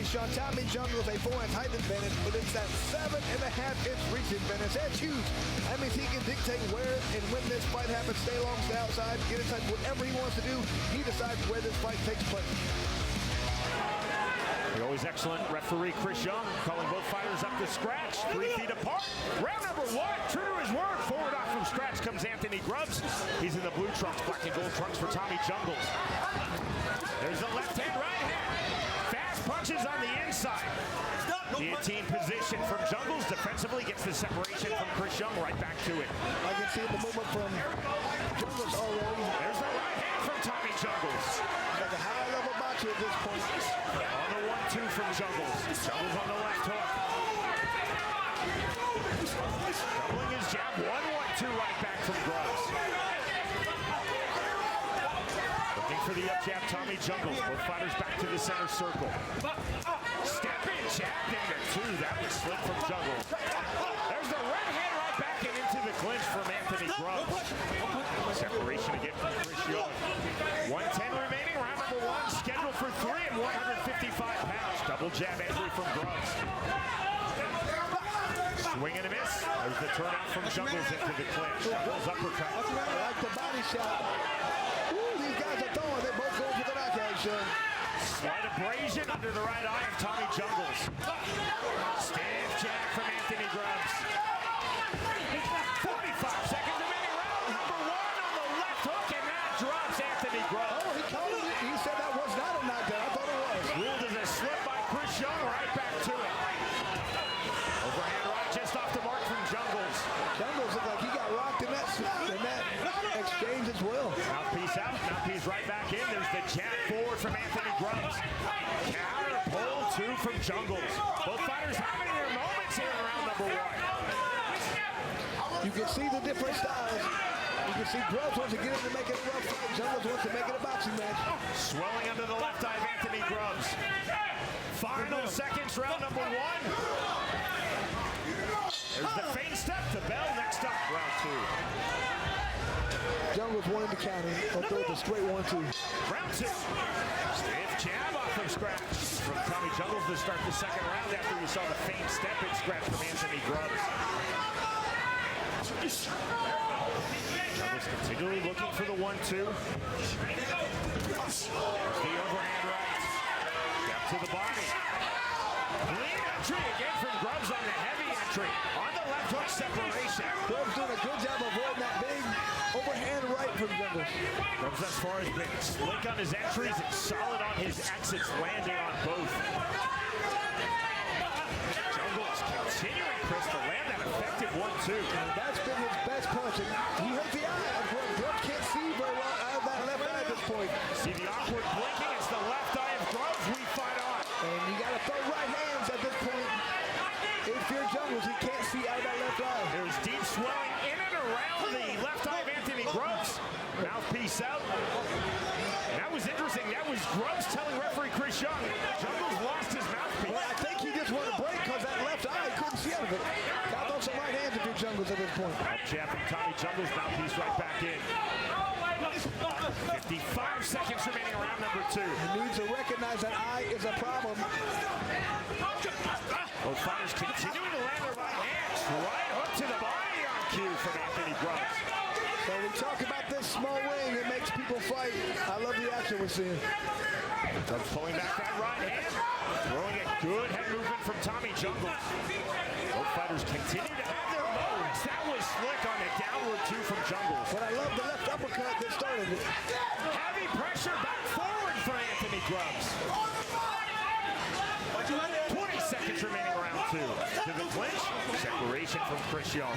Krishan. Tommy Jungles a 4-inch height advantage, but it's that 7.5-inch reach advantage. That's huge. That means he can dictate where and when this fight happens. Stay long, stay outside, get inside, whatever he wants to do. He decides where this fight takes place. The always excellent referee Chris Young calling both fighters up to scratch, 3 feet apart. Round number 1, true to his word, forward off from scratch comes Anthony Grubs. He's in the blue trunks, black and gold trunks for Tommy Jungles. There's the left hand, right hand. Fast punches on the inside. Guillotine position from Jungles, defensively gets the separation from Chris Young, right back to it. I can see the movement from Jungles already. There's the right hand from Tommy Jungles. Like a high-level boxer at this point. On the 1-2 from Jungles. Jungles on the left hook. Doubling his jab, 1-1-2 right back from Grubs. Looking for the up jab, Tommy Jungles. Both fighters back to the center circle. Step in, jab into 2. That was slick from Jungles. There's the right hand right back and into the clinch from Anthony Grubs. Separation again from Chris Young. 110 remaining, round number 1, scheduled for 3 and 155 pounds. Double jab entry from Grubs. Swing and a miss. There's the turnout from Jungles into the clinch. Jungles uppercut. I like the body shot. Ooh, these guys are throwing. They both go for the knockout, Sean. Slight abrasion under the right eye of Tommy Jungles. Stiff jab from Anthony Grubs. 45 seconds remaining, round number 1 on the left hook, and that drops Anthony Grubs. Oh, he called it. He said that was not a knockdown. I thought it was. Ruled as a slip by Chris Young, right back to it. Overhand right just off the mark from Jungles. Jungles looked like he got rocked in that exchange as well. Mouthpiece out, mouthpiece right back in. There's the jab forward from Anthony Grubs. Counter pull 2 from Jungles. Both fighters having their moments here in round number 1. You can see the different styles. You can see Grubs wants to get in to make it a rough fight. Jungles wants to make it a boxing match. Swelling under the left eye of Anthony Grubs. Final seconds, round number 1. There's the feint step to bell. Next up, round 2. Jungles wanted to counter. Or throw the straight 1-2. Round 2. Stiff jab off from scratch from Tommy Jungles to start the second round after you saw the feint step and scratch from Anthony Grubs. Jungles continually looking for the 1-2. There's the overhand right. Step to the body. Clean entry again from Grubs on the heavy entry. On the left hook separation. Grubs doing a good job avoiding that big overhand right from Jungles. Grubs as far as been slick on his entries and solid on his exits, landing on both. Jungles continuing, Chris, to land that effective 1-2. That's been his best punch. He hurt the eye. Grubs can't see very well out of that left eye at this point. See the awkward blinking. It's the left eye of Grubs. We fight on. And you got to throw right hands at this point. If you're Jungles, he can't see out of that left eye. There's deep swelling in and around the left eye of Anthony Grubs. Mouthpiece out. And that was interesting. That was Grubs telling referee Chris Young. Jungles lost his mouthpiece. Well, I think he just wanted to break because that left eye couldn't see out of it. Got those some right hands if you're Jungles at this point. Up jab from Tommy Jungles. Mouthpiece right back in. 55 seconds remaining, round number 2. He needs to recognize that eye is a problem. Both fighters continuing to land their right hands. Right hook to the body on cue from Anthony Grubs. So we talk about this small ring, it makes people fight. I love the action we're seeing. Grubs pulling back that right hand. Throwing a good head movement from Tommy Jungles. Both fighters continue to have their moments. That was slick on the downward 2 from Jungles. But I love the left uppercut that started it. Heavy pressure back forward for Anthony Grubs. 20 seconds remaining, round 2. To the clinch. Separation from Chris Young.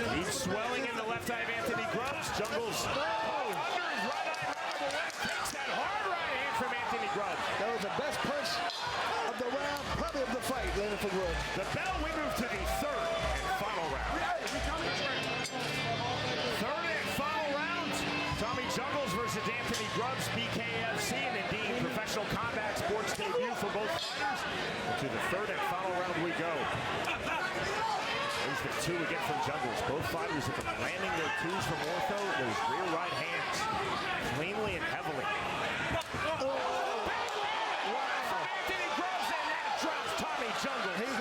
Deep swelling in the left eye of Anthony Grubs. Jungles under his right eye. Takes that hard right hand from Anthony Grubs. That was the best punch of the round, probably of the fight, landed for Grubs. The bell, we move to the third and final round. Third and final round. Tommy Jungles versus Anthony Grubs, BKFC, and indeed professional combat sports debut for both fighters. To the third and final round we go. There's the two again from Jungles. Both fighters have been landing their twos from ortho, those rear right hands, cleanly and heavily. Anthony Grubs, and that drops Tommy Jungles. His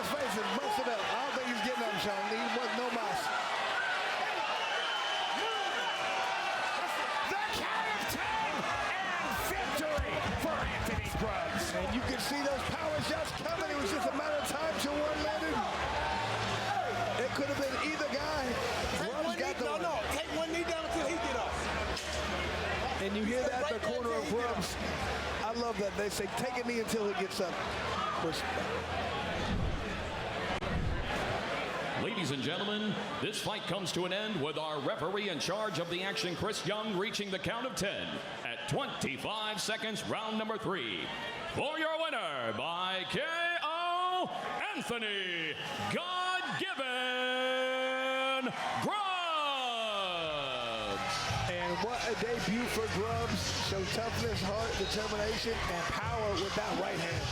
face is busted up. I don't think he's getting up, Sean. He wasn't no mouse. The count of 10 and victory for Anthony Grubs. And you can see those power shots coming. It was just a matter of time till one landed. It could have been either guy. Take one knee down until he get up. And you hear that in the corner of Grubs. I love that. They say, take a knee until he gets up. Ladies and gentlemen, this fight comes to an end with our referee in charge of the action, Chris Young, reaching the count of 10 at 25 seconds, round number 3. For your winner by KO, Anthony God-given Grubs. And what a debut for Grubs. Showed toughness, heart, determination, and power with that right hand.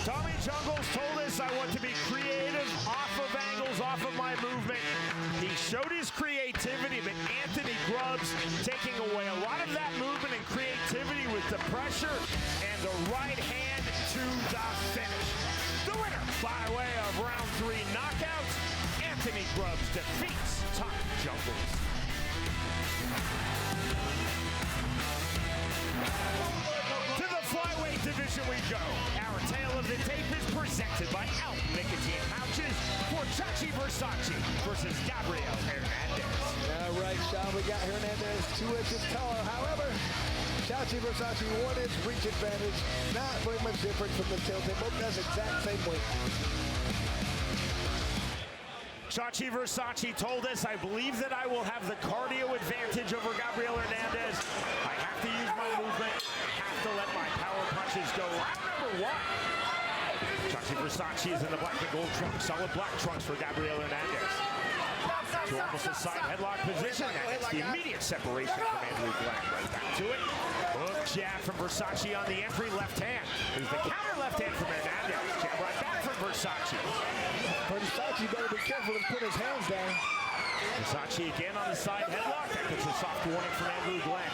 Tommy Jungles told us I want to be creative, off of angles, off of my movement. He showed his creativity, but Anthony Grubs taking away a lot of that movement and creativity with the pressure and the right hand to the finish. The winner by way of round 3 knockout, Anthony Grubs defeats Tommy Jungles. To the flyweight division we go. Our tale of the tape is presented by Out Nicotine Pouches for Chachi Versace versus Gabriel Hernandez. All right, Sean, we got Hernandez 2 inches taller. However, Chachi Versace won its reach advantage. Not very much different from the tail. They both does exact same weight. Chachi Versace told us, I believe that I will have the cardio advantage over Gabriel Hernandez. I have to use my movement. I have to let my power punches go. Round number 1. Chachi Versace is in the black and gold trunks. Solid black trunks for Gabriel Hernandez. To almost a side headlock position. That's the immediate separation from Andrew Black. Right back to it. Hook jab from Versace on the entry left hand. There's the counter left hand from Hernandez. Jab right back from Versace. Versace better be careful and put his hands down. Versace again on the side headlock. That gets a soft warning from Andrew Glenn.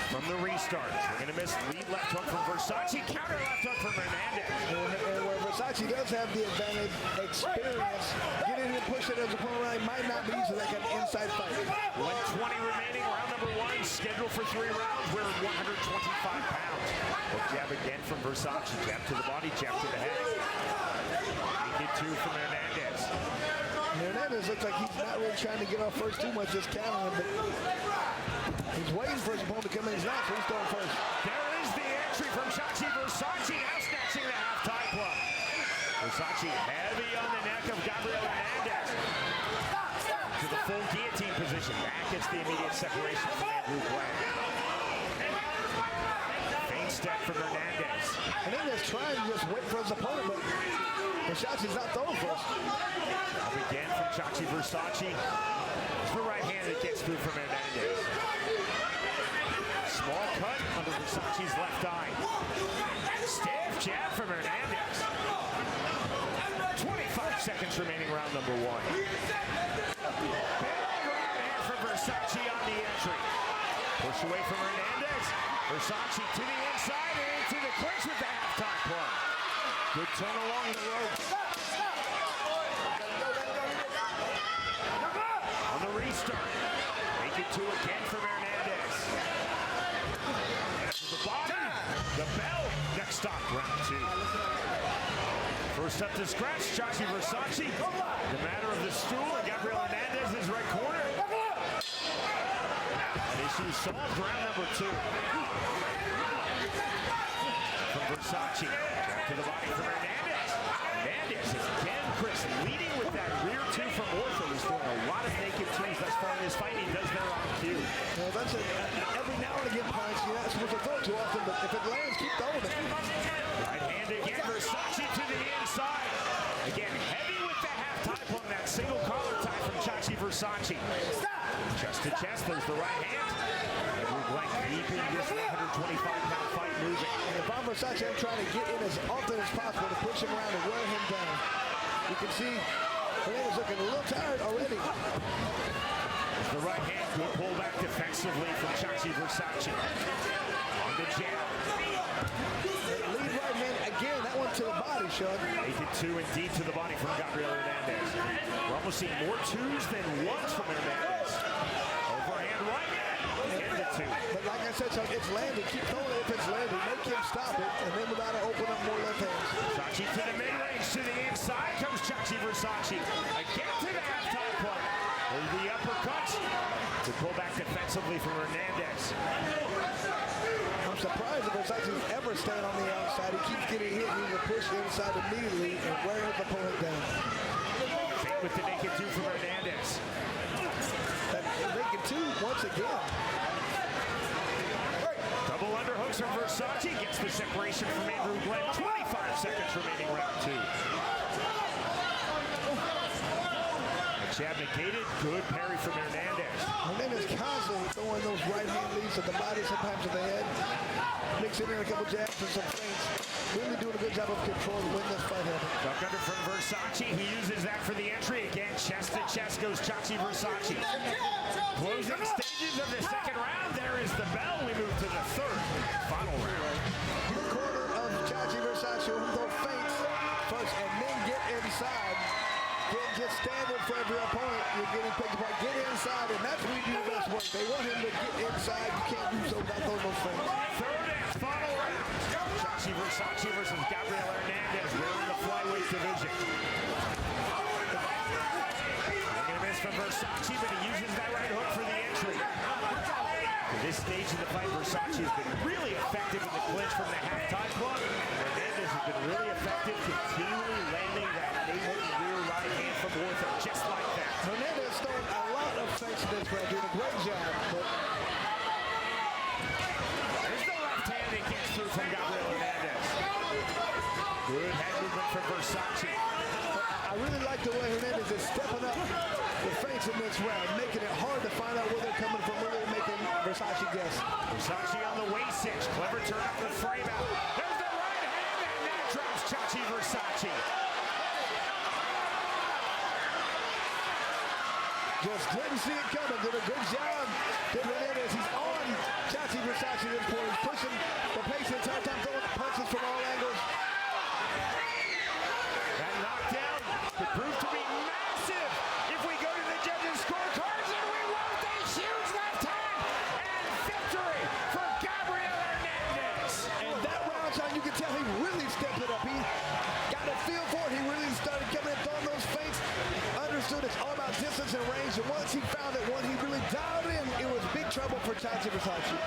From the restart, we're going to miss lead left hook from Versace. Counter left hook from Hernandez. And where Versace does have the advantage, experience, getting and pushing his opponent around, might not be easy like an inside fight. 120 remaining, round number 1, scheduled for 3 rounds. We're 125 pounds. Hook jab again from Versace. Jab to the body, jab to the head. Naked 2 from Hernandez. Hernandez looks like he's not really trying to get off first too much, just countering him, but he's waiting for his opponent to come in. He's not, so he's throwing first. There is the entry from Chachi Versace, now snatching the half-tie club. Versace heavy on the neck of Gabriel Hernandez. To the full guillotine position. That gets the immediate separation from Andrew Glenn. Feint step from Hernandez. Hernandez trying to just wait for his opponent, but Versace's not throwing first. Up again from Chachi Versace. It's the right hand that gets through from Hernandez. Small cut under Versace's left eye. Stiff jab from Hernandez. 25 seconds remaining, round number 1. Big right hand from Versace on the entry. Push away from Hernandez. Versace to the inside and into the clinch with the halftime plug. Good turn along the rope. On the restart. Make it 2 again from Hernandez. To the body. The bell. Next stop, round 2. First up to scratch, Chachi Versace. The matter of the stool, and Gabriel Hernandez is right corner. An issue solved, round number 2. From Versace. Back to the body from Hernandez. Hernandez is again, Chris, leading with that rear 2 from ortho. He's doing a lot of naked 2s thus far in this fight. He does that on cue. Well, that's every now and again punch. You're not supposed to throw it too often, but if it lands, keep throwing it. Right hand again, Versace to the inside. Again, heavy with the half tie on that single collar tie from Chachi Versace. Chest to chest, there's the right hand. Andrew Glenn keeping this 125-pound fight moving. And if I'm Versace, I'm trying to get in as often as possible to push him around and wear him down. You can see Hernandez looking a little tired already. There's the right hand, good pullback defensively from Chachi Versace. On the jab. Lead right hand again, that one to the body, Sean. Naked two and deep to the body from Gabriel Hernandez. We're almost seeing more twos than ones from Hernandez. Overhand right, and the two. But like I said, Sean, it's landing. Keep throwing it if it's landing. Make him stop it, and then we gotta open up more left hands. Chachi to the mid-range, to the inside comes Chachi Versace. Again to the halftime point. There's the uppercuts. To pull back defensively from Hernandez. I'm surprised if Versace's ever staying on the outside. He keeps getting hit, and he will push inside immediately and wear his opponent down. Fake with the naked two from Hernandez. That naked two once again. Double underhooks from Versace. Gets the separation from Andrew Glenn. 25 seconds remaining, round two. Jab negated, good parry from Hernandez. Hernandez constantly throwing those right hand leads to the body, sometimes to the head. Mixing in a couple jabs and some feints. Really doing a good job of control to win this fight. Duck under from Versace. He uses that for the entry. Again, chest to chest goes Chachi Versace. Closing stages of the second round. There is the bell. We move to the third, final round. The corner of Chachi Versace will throw feints first and then get inside. Can't just stand in for every opponent. You're getting picked apart. Get inside, and that's when you do the best work. They want him to get inside. You can't do so without throwing those feints. Third and final round. Chachi Versace versus Gabriel Hernandez. We're in the flyweight division. Swing and a miss from Versace, but he uses that right hook for the entry. To this stage of the fight, Versace has been really effective in the clinch from the halftime club. Hernandez has been really effective, continually landing that naked rear right hand from Ortho, just like that. Hernandez throwing a lot of feints in this round, doing a great job. But there's the left hand that gets through from Gabriel Hernandez. Good head movement from Versace. I really like the way Hernandez is stepping up the feints in this round, making it hard to find out where they're coming from, really making Versace guess. Versace on the waist cinch, clever turn up the frame out. There's the right hand, and that drops Chachi Versace. Just didn't see it coming. Did a good job. Did Hernandez. He's on Chachi Versace this point. He's pushing the pace the entire time, throwing punches from all angles. That knockdown could prove to be massive if we go to the judges' scorecards, and we won't. A huge left hand and victory for Gabriel Hernandez. And that round, Sean, you can tell he really stepped it up. He got a feel for it. He really started coming and throwing those feints. Understood it's all about distance and range. And once he found it, once he really dialed in, it was big trouble for Chachi Versace.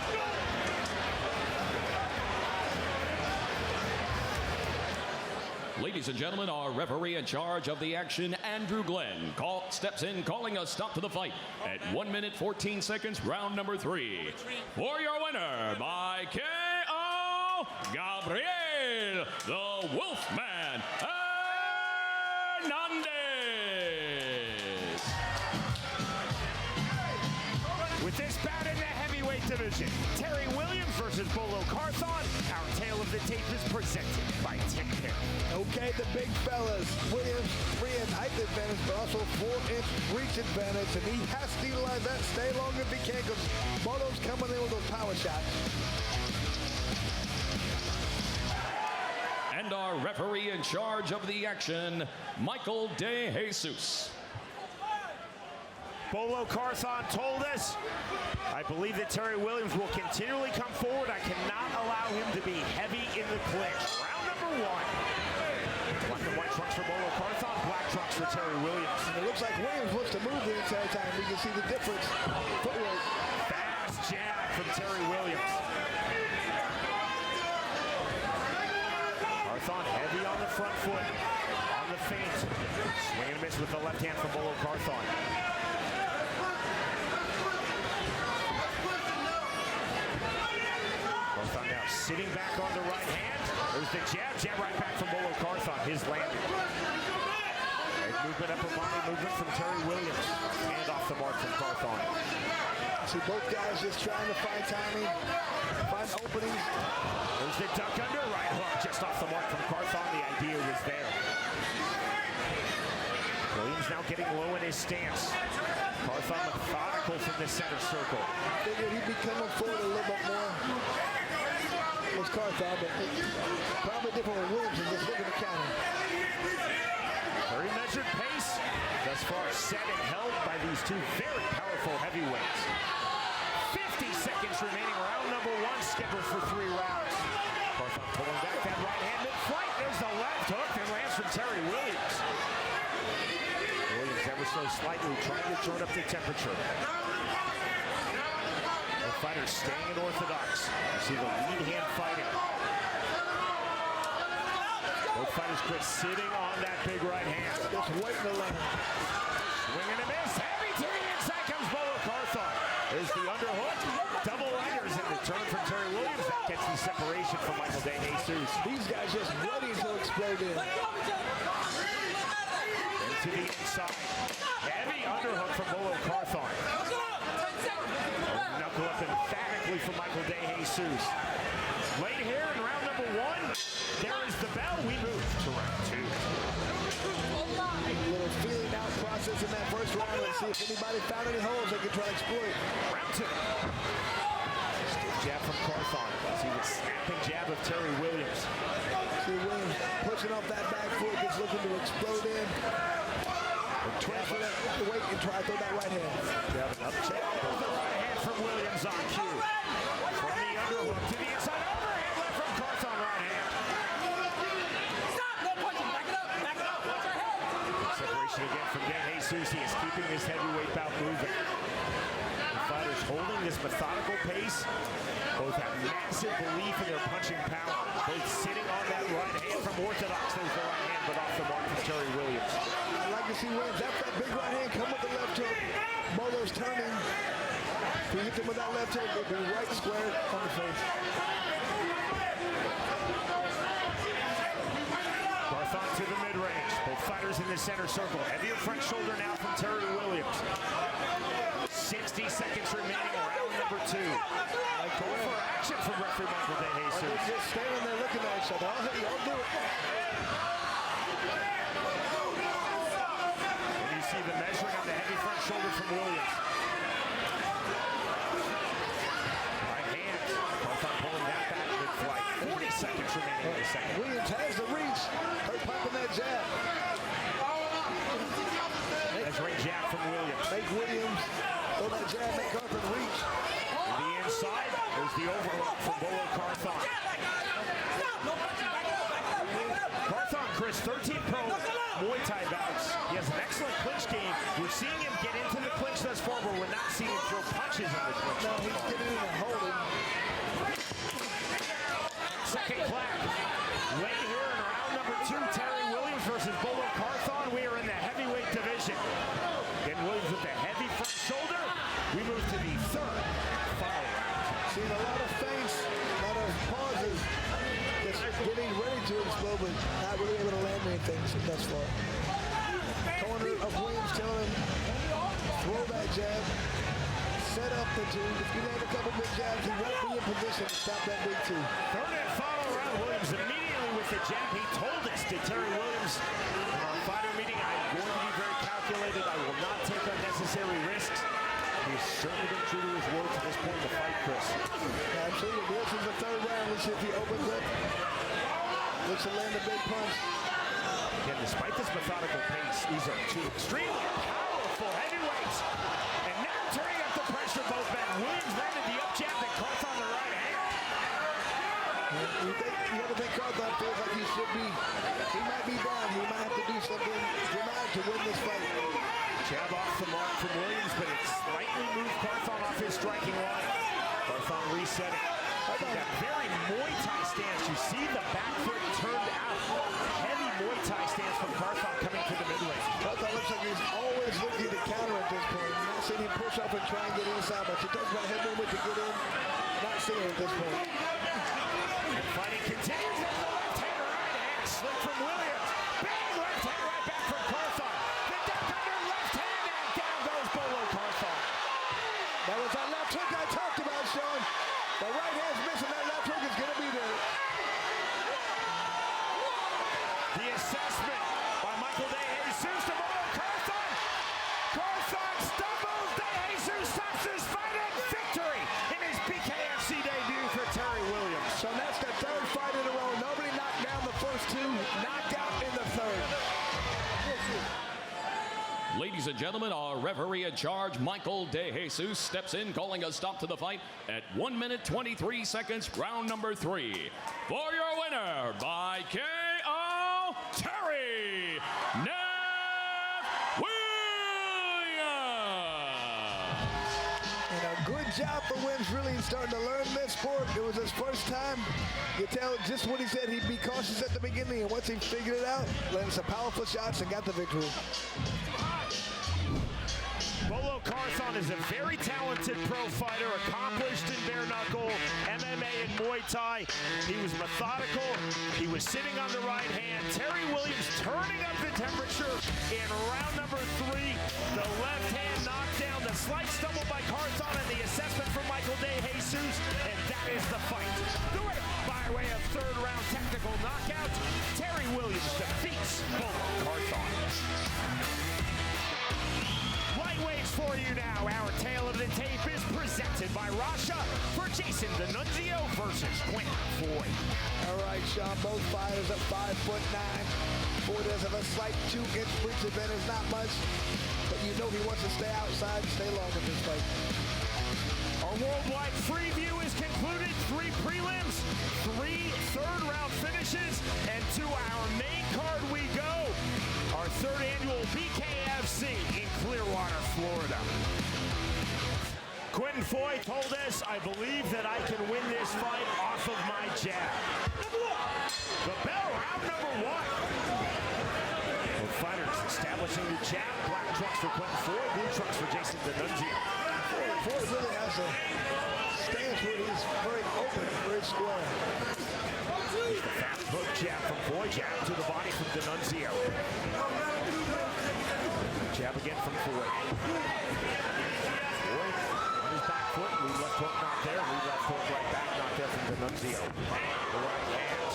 Ladies and gentlemen, our referee in charge of the action, Andrew Glenn, steps in calling a stop to the fight at 1 minute 14 seconds, round number 3. For your winner by KO, Gabriel, the Wolfman Hernandez. With this bout in the heavyweight division, Terry Williams versus Bolo Carthon. Our tale of the tape is presented by Tim Perry. Okay, the big fellas. Williams, 3-inch height advantage, but also 4-inch reach advantage. And he has to utilize that. Stay long if he can, because Bolo's coming in with those power shots. And our referee in charge of the action, Michael De Jesus. Bolo Carthon told us, I believe that Terry Williams will continually come forward. I cannot allow him to be heavy in the clinch. Round number 1. Black and white trunks for Bolo Carthon, black trunks for Terry Williams. And it looks like Williams wants to move the entire time. You can see the difference. Footwork. Fast jab from Terry Williams. Carthon heavy on the front foot, on the feint. Swing and miss with the left hand from Bolo Carthon. Carthon now sitting back on the right hand. There's the jab right back from Bolo Carthon, his landing. movement, upper body movement from Terry Williams. And off the mark from Carthon. See both guys just trying to find timing, find openings. There's the duck under, right hook just off the mark from Carthon. The idea was there. Williams now getting low in his stance. Carthon methodical from the center circle. Figured he'd be coming forward a little bit more. Was Carthon, but probably different with Williams and just looking to counter. Very measured pace. Thus far set and held by these two very powerful heavyweights. 50 seconds remaining. Round number one scheduled for 3 rounds. Carthon pulling back that right hand mid-flight. There's the left hook and lands from Terry Williams. Williams ever so slightly trying to turn up the temperature. The fighters staying orthodox. You see the lead hand fighting. Both fighters, Chris, sitting on that big right hand. Just waiting to land. Swing and a miss. Heavy to the inside comes Bolo Carthon. There's the underhook. Double lighters in the turn from Terry Williams. That gets the separation from Michael De Jesus. These guys just ready to explode in. To the inside. Heavy underhook from Bolo Carthon. Knuckle up emphatically from Michael De Jesus. Late here in round number one. There is the bell. We move to round 2. A little feeling out process in that first round. Let's see if anybody found any holes they can try to exploit. Round 2. Stiff jab from Carthon. See the snapping jab of Terry Williams. See Williams pushing off that back foot, just looking to explode in. Transfer that weight and try to throw that right hand. Jab up jab. The right hand from Williams on cue. From the underhook to the inside. Overhand left from Carthon right hand. Stop! No punching! Back it up! Back it up! Watch your head! Separation again from De Jesus. He is keeping this heavyweight bout moving. The fighters holding this methodical pace. Both have massive belief in their punching power. Both sitting on that right hand from orthodox. There's the right hand, but off the mark from Terry Williams. I like to see Williams after that big right hand come with the left hook. Bolo's turning. If he hits him with that left hook, it'll be right square on the face. Carthon to the mid-range. Both fighters in the center circle. Heavier front shoulder now from Terry Williams. 60 seconds remaining, round number 2. Call for action from referee Michael De Jesus. They're just standing there looking at each other. I'll hit you, I'll do it. And you see the measuring on the heavy front shoulder from Williams. Right hand. Carthon pulling that back mid-flight. 40 seconds remaining in the second. Williams has the reach. They're popping that jab. Measuring jab from Williams. Make Williams throw that jab, make Carthon reach. To the inside, there's the overhook from Bolo Carthon. Carthon, Chris, 13 pro Muay Thai bouts. He has an excellent clinch game. We're seeing him get into the clinch thus far, but we're not seeing him throw punches in the clinch. No, he's getting in and holding. Second clap. Late here in round number 2, Terry Williams versus Bolo Carthon. We are in the heavyweight division. Again, Williams with the heavy front shoulder. We move to the third final round. Seen a lot of feints, a lot of pauses. Just getting ready to explode, but not really able to land anything thus far. Corner of Williams telling him, throw that jab, set up the 2. If you land a couple big jabs, he won't be in position to stop that big 2. Third and final round. Williams immediately with the jab. He told us to Terry Williams in our fighter meeting, I'm going to be very calculated. I will not take unnecessary risks. He's certainly been true to his word to this point in the fight, Chris. Absolutely. This is the third round. Let's see if he opens up. Looks to land a big punch. Again, despite this methodical pace, these are 2 extremely powerful heavyweights. And now turning up the pressure, both men. Williams landed the up jab, then Carthon the right hand. You ever think Carthon feels like he should be? He might be down. He might have to do something dramatic to win this fight. Jab off the mark from Williams, but it slightly moved Carthon off his striking line. Carthon resetting. That very Muay Thai stance. You see the back foot turned out. Heavy Muay Thai stance from Carthon coming to the mid-range. Carthon looks like he's always looking to counter at this point. Not seeing him push up and try and get inside, but he talks about head movement to get in. Not seeing it at this point. And fighting continues. There's the left hand, right hand. Slip from Williams. Bang, left hand, right back from Carthon. De Jesus to Bolo. Carthon. Carthon stumbles. De Jesus stops his fight and victory in his BKFC debut for Terry Williams. So that's the third fight in a row. Nobody knocked down the first two, knocked out in the third. Ladies and gentlemen, our referee in charge, Michael De Jesus, steps in, calling a stop to the fight at 1 minute 23 seconds, round number 3. For your winner by KO, Terry Williams. And a good job for Williams, really starting to learn this sport. It was his first time. You tell just what he said, he'd be cautious at the beginning, and once he figured it out, landed some powerful shots and got the victory. Bolo Carthon is a very talented pro fighter, accomplished in bare knuckle, MMA and Muay Thai. He was methodical. He was sitting on the right hand. Terry Williams turning up the temperature in round number 3. The left hand knockdown, the slight stumble by Carthon, and the assessment from Michael De Jesus, and that is the fight. The winner by way of third round technical knockout, Terry Williams defeats Bolo Carthon. Lightweights for you now. Our tale of the tape is presented by Russia for Jason Denunzio versus Quentin Foye. All right, Sean, both fighters at 5'9". Foye does have a slight 2-inch reach advantage, not much, but you know he wants to stay outside and stay long in this fight. Our worldwide preview is concluded. 3 prelims, 3 third-round finishes, and to our main card we go. Our third annual BKFC in Clearwater, Florida. Quentin Foye told us, I believe that I can win this fight off of my jab. The bell, round number 1. Both fighters establishing the jab. Black trunks for Quentin Foye, blue trunks for Jason Denunzio. Foye really has a stance where he's very open, very square. The fat hook jab from Foye, jab to the body from Denunzio. Jab again from Foye. Foye on his back foot, lead left hook not there, lead left hook right back, not there from Denunzio. The right hand.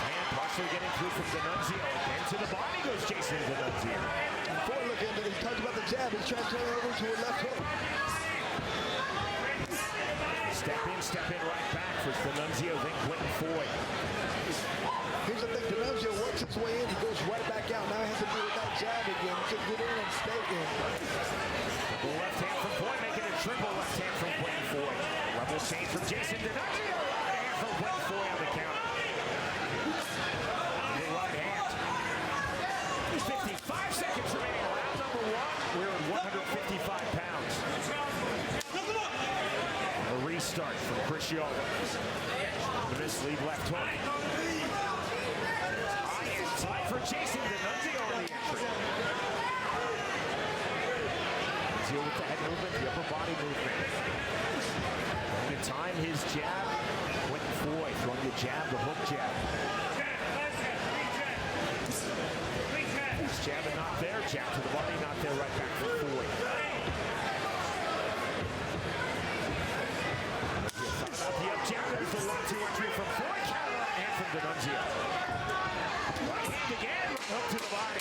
Hand partially getting through from Denunzio. Again to the body goes Jason Denunzio. Foye looking, he talks about the jab, he's trying to turn it over to a left hook. Step in right back for Denunzio, then Quentin Foye. Here's the thing, Denunzio works its way in, he goes right back out. Now he has to do with that jab again to get in and stay in. The left hand from Foye, making a triple left hand from Quentin Foye. Level change from Jason Denunzio. Right hand from Quentin Foye on the counter. The right hand. 55 seconds remaining. Round number 1. We're at 155 pounds. A restart from Preacherman. This lead left hook. High and tight for Jason Denunzio on the entry. Deal with the head movement, the upper body movement. Going to time his jab. Quentin Foye throwing the jab, the hook jab. His jab and not there. Jab to the body, not there. Right back for Foye. The up jab, there's the 1-2 entry from Foye. Counter right hand from Denunzio. Right hand again, hook to the body.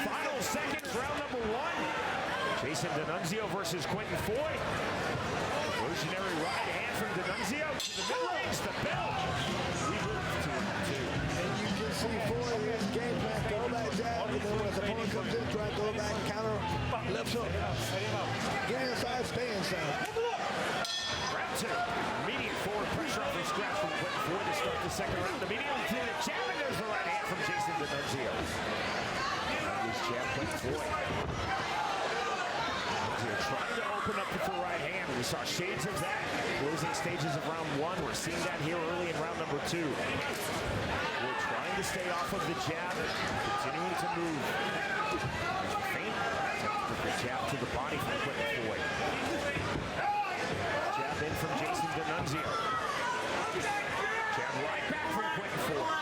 Final seconds, round number 1. Jason Denunzio versus Quentin Foye. Revolutionary right hand from Denunzio to the mid-range, the bell. We move to 2. And you can see Foye, his game plan, throw that jab, and then when his opponent comes in, try to go back, counter, left hook. Get inside, stay inside. Round 2. Immediate forward pressure off the scratch from Quentin Foye to start the second round. Immediately to the jab, and there's the right hand from Jason Denunzio. This jab, Quentin Foye. Trying to open up with the right hand. We saw shades of that. Closing stages of round 1. We're seeing that here early in round number 2. We're trying to stay off of the jab, continuing to move. Feint. The jab to the body from Quentin Foye. Jab in from Jason Denunzio. Jab right back from Quentin Foye.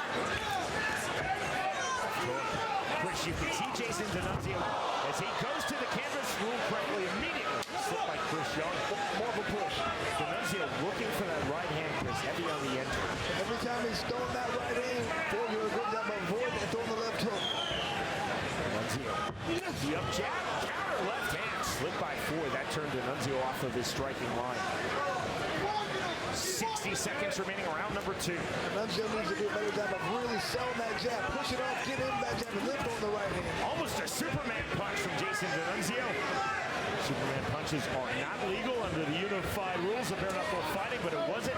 Which you can see Jason Denunzio as he goes to the canvas, ruled correctly immediately. foot by Chris Young. More of a push. Denunzio looking for that right hand, Chris, heavy on the entry. Every time he's throwing that right hand, Foye doing a good job of avoiding and throwing the left hook. Denunzio, the up jab, counter left hand, slid by Foye. That turned Denunzio off of his striking line. 60 seconds remaining, round number 2. Denunzio needs to do a better job of really selling that jab, push it off, get in that jab, and lift on the right hand. Almost a Superman punch from Jason Denunzio. Superman punches are not legal under the unified rules of bare knuckle fighting, but it wasn't.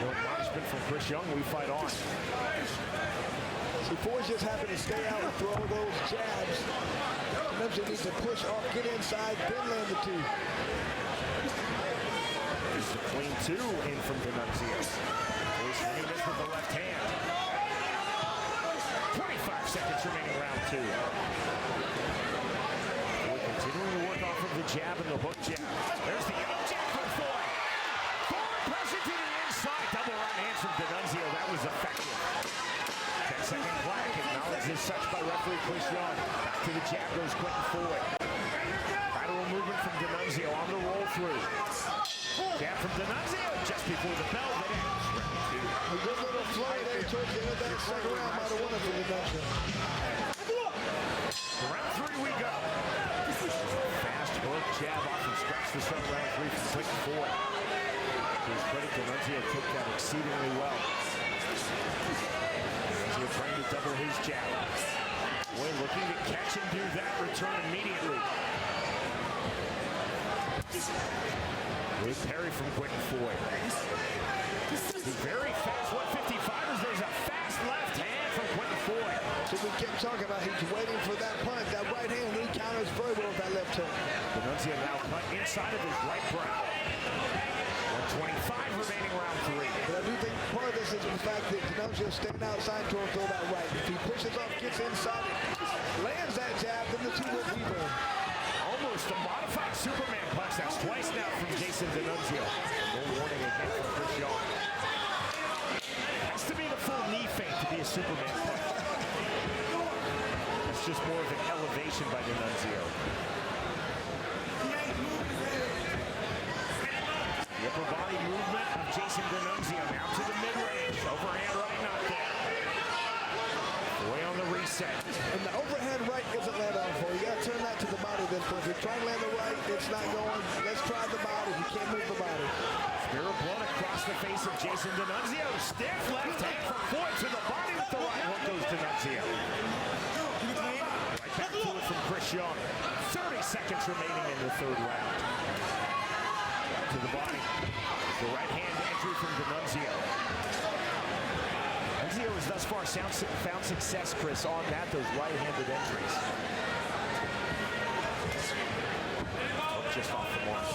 No admonishment from Chris Young. We fight on. See, Foye just happened to stay out and throw those jabs. Denunzio needs to push off, get inside, then land the 2. There's the clean 2 in from Denunzio. He's hitting this with the left hand. 25 seconds remaining, round 2. We're continuing to work off of the jab and the hook jab. There's the up jab from Foye. Forward pressure to the inside. Double right hand from Denunzio. That was effective. 10-second flag. Acknowledged as such by referee Chris Young. Back to the jab goes Quentin Foye. Lateral movement from Denunzio on the roll through. Jab from Denunzio just before the bell. A good little flurry there towards the end of that second round might have won it for Denunzio. Round 3 we go. Fast hook jab off and scratch to start round 3 from Quentin Foye. To his credit, Denunzio took that exceedingly well. Denunzio trying to double his jab. Foye looking to catch and do that return immediately. Good parry from Quentin Foye. Very fast 155ers. There's a fast left hand from Quentin Foye. So we kept talking about he's waiting for that punch, that right hand. He counters very well with that left hook. Denunzio now cut inside of his right brow. 125 remaining, round 3. But I do think part of this is the fact that Denunzio staying outside to throw that right. If he pushes off, gets inside, lands that jab, then the 2 will be there. Almost a modified Superman punch. That's twice now from Jason Denunzio. No warning again from Chris Young. Has to be the full knee feint to be a Superman punch. It's just more of an elevation by Denunzio. The upper body movement of Jason Denunzio now to the mid-range. Overhand right, not there. Foye on the reset. And the overhand right isn't land on for you. You got to turn that to the body this point. If you try to land the right, it's not going. Let's try the body. You can't move the body. Spirit blown across the face of Jason Denunzio. Stiff left hand from Foye to the body with the right hook goes Denunzio. Right back to it from Chris Young. 30 seconds remaining in the 3rd round. To the body. The right hand entry from Denunzio. Denunzio has thus far found success, Chris, on that, those right-handed entries. Just off the mark.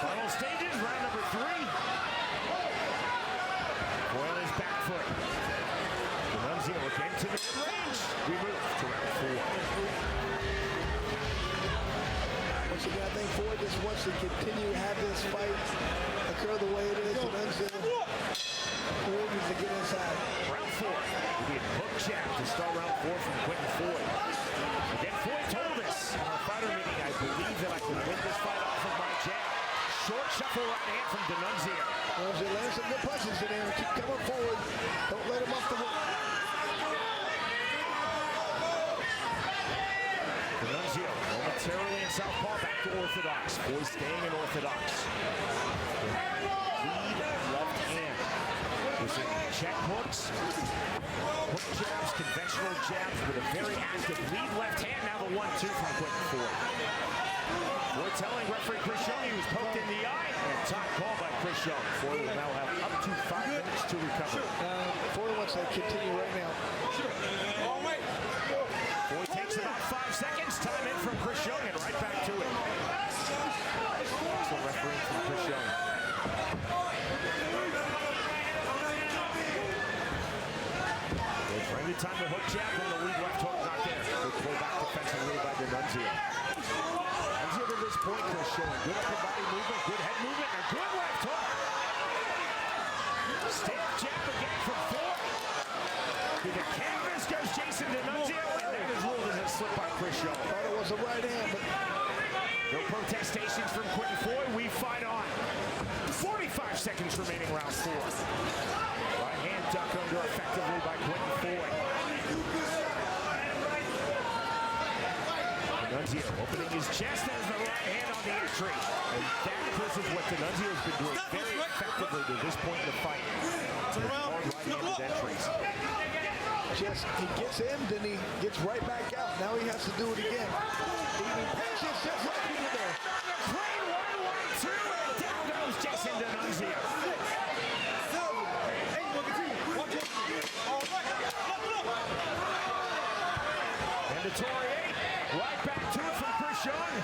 Final stages, round number 3. Foye on his back foot. Denunzio again to the range. We move to round 4. Once again, I think Foye just wants to continue to have this fight occur the way it is. Denunzio needs to get inside. Round 4. We get hook jab to start round 4 from Quentin Foye. Again, Foye told us in our fighter meeting, I believe that I can win this fight off of my jab. Short shuffle right hand from Denunzio. Denunzio lands some good punches in there. Keep coming forward. Don't let him off the hook. Denunzio momentarily in southpaw, back to orthodox. Foye staying in orthodox. Lead left hand. Using check hooks, hook jabs, conventional jabs with a very active lead left hand. Now the 1-2 from Quentin Foye. We're telling referee Chris Young he was poked in the eye, and top call by Chris Young. Foye will now have up to 5 minutes to recover. Foye wants to continue right now. Foye takes about 5 seconds. Time in from Chris Young, and right back to it. Excellent referee from Chris Young. Friendly time to hook jab, and the lead left hook not there. Good pull back defensively by Denunzio. Denunzio to this point, Chris showing good upper body movement, good head movement, and a good left hook. Step jab again from Foye. To the canvas goes Jason Denunzio, and that is ruled as a slip by Chris Young. Thought it was a right hand, but no protestations from Quentin Foye. We fight on. 45 seconds remaining, round 4. Right hand duck under effectively by Quentin Foye. Denunzio opening his chest as the right hand on the entry. And that, Chris, is what Denunzio has been doing very effectively to this point in the fight. Hard right-handed entries. just he gets in, then he gets right back out. Now he has to do it again. He punches just like he did there. Clean 1-1-2, and down goes Jason Denunzio. Mandatory 8, right back to it from Chris Young.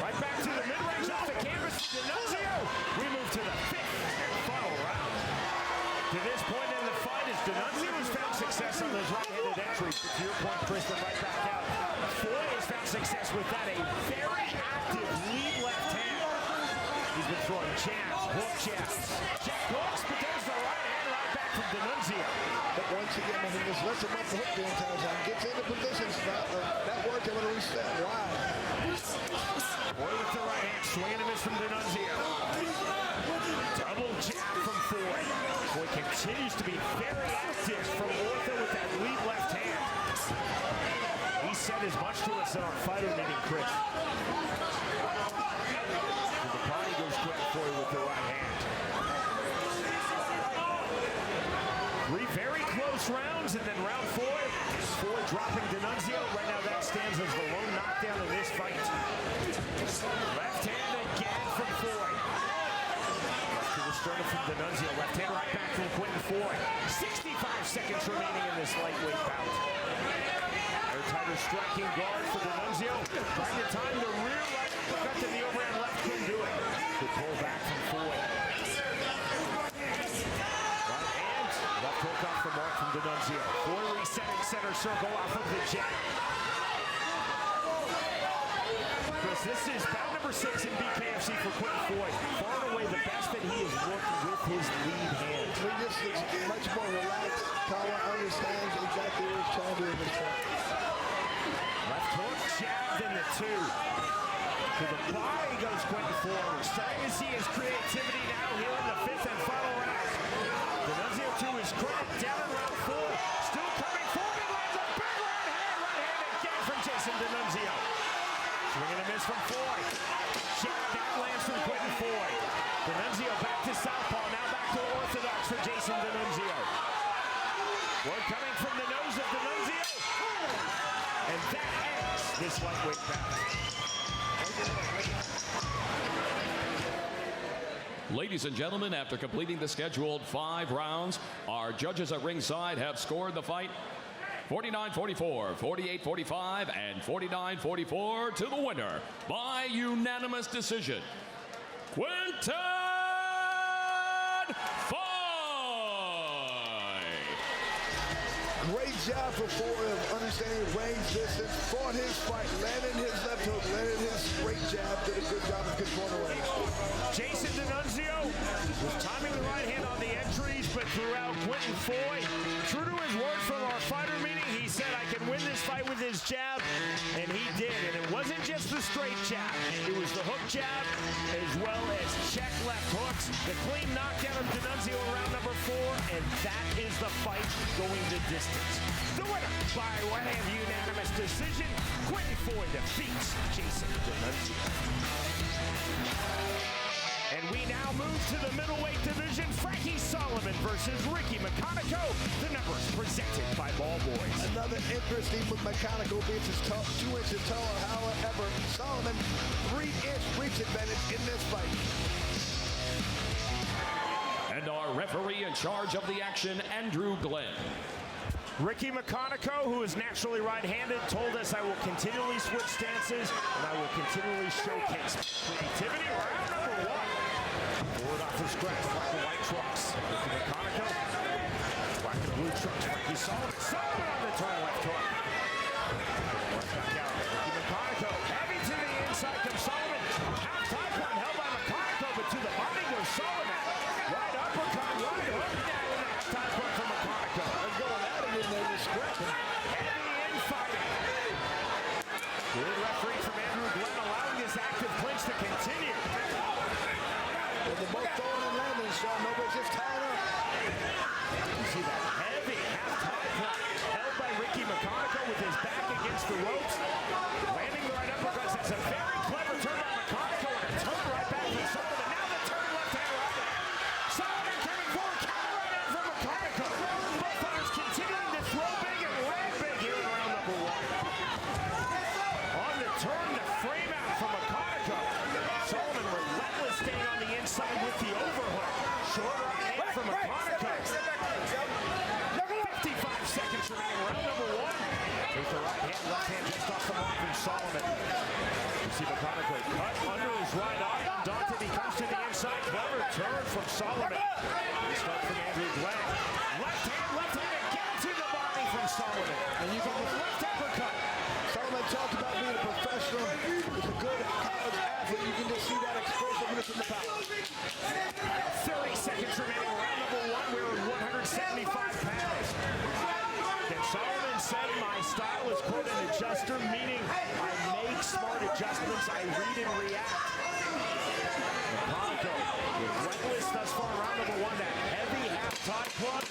Right back to the mid-range off the canvas, Denunzio. We move to the 5th and final round. To this point in the fight, as Denunzio has found success on those right-handed entries, but to your point, Chris, the right back out. Foye has found success with that, a very active lead left hand. He's been throwing jabs, hook jabs, jack hooks, but there's the right hand right back from Denunzio. But once again, he just lets him up the hook the entire time. Gets into positions. That worked. They're going to reach that wide. Foye with the right hand, swinging and miss from Denunzio. Double jab from Foye. Foye continues to be very active from ortho with that lead left hand. He said as much to us in our fighter meeting, Chris. To the body goes Quentin Foye with the right hand. 3 very close rounds, and then round 4. Foye dropping Denunzio. Right now that stands as the lone knockdown in this fight. Left hand again from Foye. To the sternum from Denunzio. Left hand right back from Quentin Foye. 65 seconds remaining in this lightweight bout. Air tighter striking guard for Denunzio. Trying to time the rear right cut to the overhand left. Couldn't do it. Good pull back from Foye. Left hook off the mark from Denunzio. Foye resetting center circle off of the jab. Chris, this is bout number 6 in BKFC for Quentin Foye. Far and away the best that he has looked with his lead hand. He just looks much more relaxed. Kawa understands exactly what he's trying to do in this fight. Left hook jabbed in the 2. To the body goes Quentin Foye. We're starting to see his creativity now here in the 5th and final round. Denunzio to his credit, down in round 4. Still coming forward, lands a big right hand again from Jason Denunzio. Swing and a miss from Foye. Jab that lands from Quentin Foye. Denunzio back to southpaw, now back to orthodox for Jason Denunzio. Word coming from the nose of Denunzio. And that ends this lightweight bout. Ladies and gentlemen, after completing the scheduled 5 rounds, our judges at ringside have scored the fight 49-44, 48-45, and 49-44 to the winner by unanimous decision. Quinton Foye! Great job for Foye of understanding range distance, fought his fight, landed his left hook, landed his straight jab, did a good job of controlling range. Jason Denunzio was timing the right hand on the entries, but throughout Quentin Foye, true to his word from our fighter meeting, he said, I can win this fight with his jab, and he did. And it wasn't just the straight jab. It was the hook jab, as well as check left hooks. The clean knockdown of Denunzio in round number 4, and that is the fight going the distance. The winner, by way of unanimous decision, Quentin Foye defeats Jason Denunzio. And we now move to the middleweight division. Frankie Solomon versus Ricky Mcconico. The numbers presented by Ball Boys. Another interesting with Mcconico being 2 inches taller. However, Solomon 3-inch reach advantage in this fight. And our referee in charge of the action, Andrew Glenn. Ricky Mcconico, who is naturally right-handed, told us I will continually switch stances and I will continually showcase creativity. Round number 1. Forward off the scratch, black and white trucks. Ricky Mcconico, black and blue trucks. Frankie Solomon. Solomon on the turn, left hook. Work back out. Ricky Mcconico, heavy to the inside comes Solomon. Half tie point held by Mcconico, but to the body goes Solomon. Right uppercut, right hook down in the half tie point from Mcconico. They're going at it in there, just scrapping. Heavy infighting. from Solomon. You see Mcconico cut under his right arm. Dante, he comes to the inside. Clever turn from Solomon. Start from Andrew Glenn. Left hand again to the body from Solomon. And you can left uppercut. Solomon talked about being a professional. He's a good college athlete. You can just see that explosiveness in the power. 30 seconds remaining. Round number one. We're at 175 pounds. And Solomon said my style is, quote, an adjuster, meaning I make smart adjustments. I read and react. Mcconico relentless thus far. Round number one. That heavy half-time club.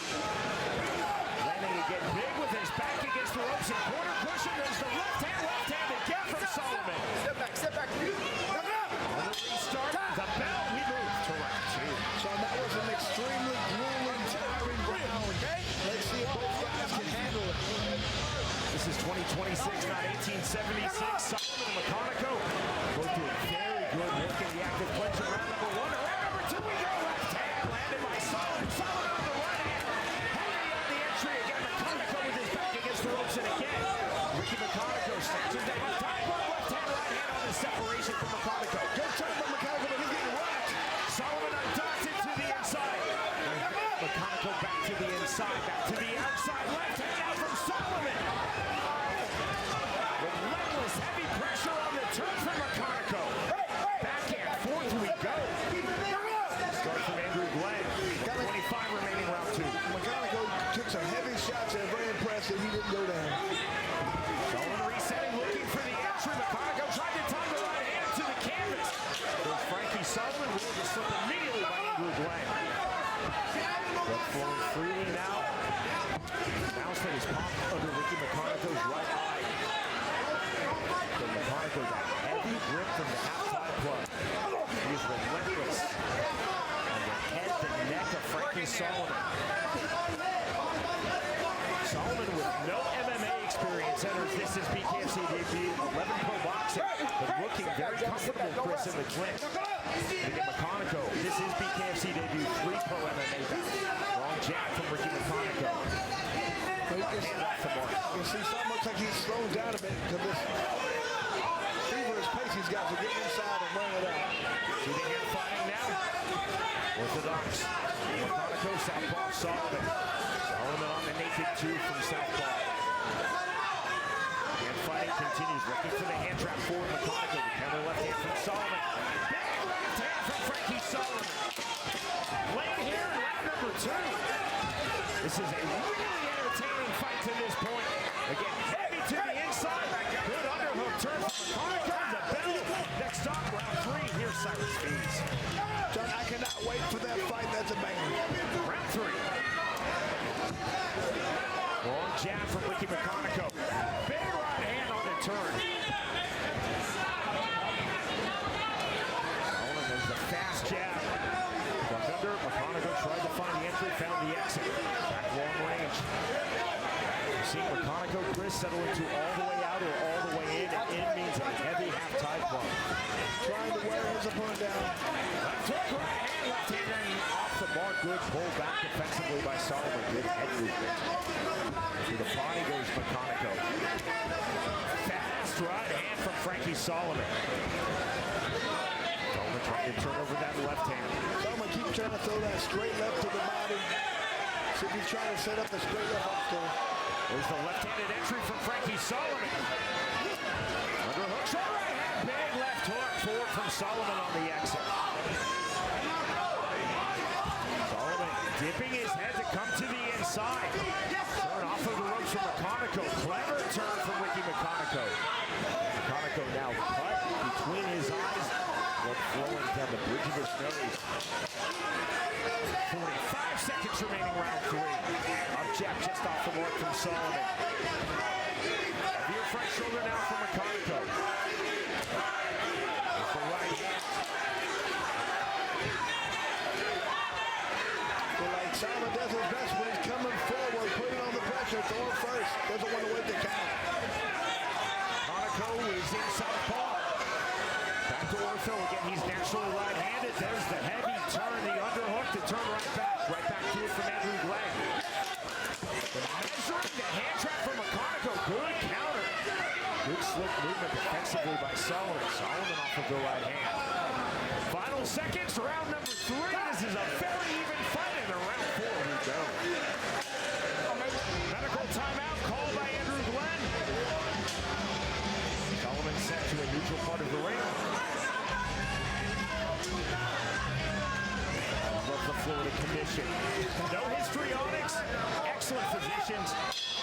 Landing again big with his back against the ropes and corner pushing. There's the left hand again from Solomon. Step back. On the restart, the bell, we move to round two. So that was an extremely grueling, tiring round. Okay? Let's see if both guys can handle it. This is 2026, not 1876. Solomon and Mcconico both doing very good work in the active clinch in round number one. Round number two, we go left hand, landed by Solomon. Solomon on the right hand. Heavy on the entry again. Mcconico with his back against the ropes, and again, Ricky Mcconico snaps him down. Time left hand, right hand on the separation from Mcconico. Good turn from Mcconico, but he's getting rocked. Solomon undotted to the inside. Mcconico back to the inside, back to the outside. Left hand out from Solomon. Relentless heavy pressure on the turn from Mcconico. Backhand, fourth we go. Start from Andrew Glenn. 25 remaining round two. Mcconico took some heavy shots and very impressive. He didn't go down. Solomon resetting, looking for the entry. Mcconico tried to time the right hand to the canvas. There's Frankie Solomon, will just slip immediately by Andrew Glenn. But flowing freely now. Mouse that is popped under Ricky Mcconico's right eye. So Mcconico got heavy grip from the halftime plug. He is relentless on the head, the neck of Frankie Solomon. Solomon with no MMA experience enters this is BKFC debut, 11 pro boxing, but looking very comfortable, Chris, in the clinch. Look at Mcconico. This is BKFC debut, 3 pro MMA bout. Long jab from Ricky Mcconico. You see, Solomon looks like he's slowed down a bit because this feverish pace he's got to get inside and run it out. See the hand fighting now. Orthodox. Mcconico, southpaw, Solomon. Solomon on the naked two from southpaw. Hand fighting continues. Looking for the hand trap for Mcconico. The counter left hand from Solomon. Big left hand from Frankie Solomon. Lane here in round number two. This is a really entertaining fight to this point. Again, heavy to the inside. Good underhook turn from Mcconico. The bell. Next stop, round three. Here's Cyrus Speeds. John, I cannot wait for that fight. That's a banger. Round three. Long jab from Ricky Mcconico. Big right hand on the turn. Solomon has the fast jab. Duck under. Mcconico tried to find the entry, found the exit. Back long range. You see Mcconico, Chris, settle into all the way out or all the way in. And in means a heavy half-tide plug. Trying to wear his opponent down. Left hook, right hand, left hand, and off the mark. Good pull back defensively by Solomon. Good head movement. To the body goes Mcconico. Fast right hand from Frankie Solomon. Solomon trying to turn over that left hand. Solomon keeps trying to throw that straight left to the body. See if he's trying to set up the straight left up to him. There's the left-handed entry from Frankie Solomon. Underhook, short right hand, big left hook forward from Solomon on the exit. Solomon dipping his head to come to the inside. Turn off of the ropes from Mcconico. Clever turn from Ricky Mcconico. Mcconico now cut between his eyes. Blood flowing down the bridge of his nose. 45 seconds remaining, round three. Up jab just off the mark from Solomon. Heavier front shoulder now from Mcconico. With the right hand. Well, like Solomon does his best when he's coming forward, putting on the pressure, throwing first. Doesn't want to wait the count. Mcconico is in southpaw. Back to ortho again. He's naturally right-handed. There's the heavy turn, the underhook to turn right back. Right back to it from Andrew Glenn. The measuring, the hand trap from Mcconico. Good counter. Good slick movement of the right hand. Final seconds, round number 3. This is a very even fight, and in round 4 we go. Medical timeout called by Andrew Glenn. Sullivan sent to a neutral part of the ring. Above the Florida Commission. No histrionics, excellent physicians.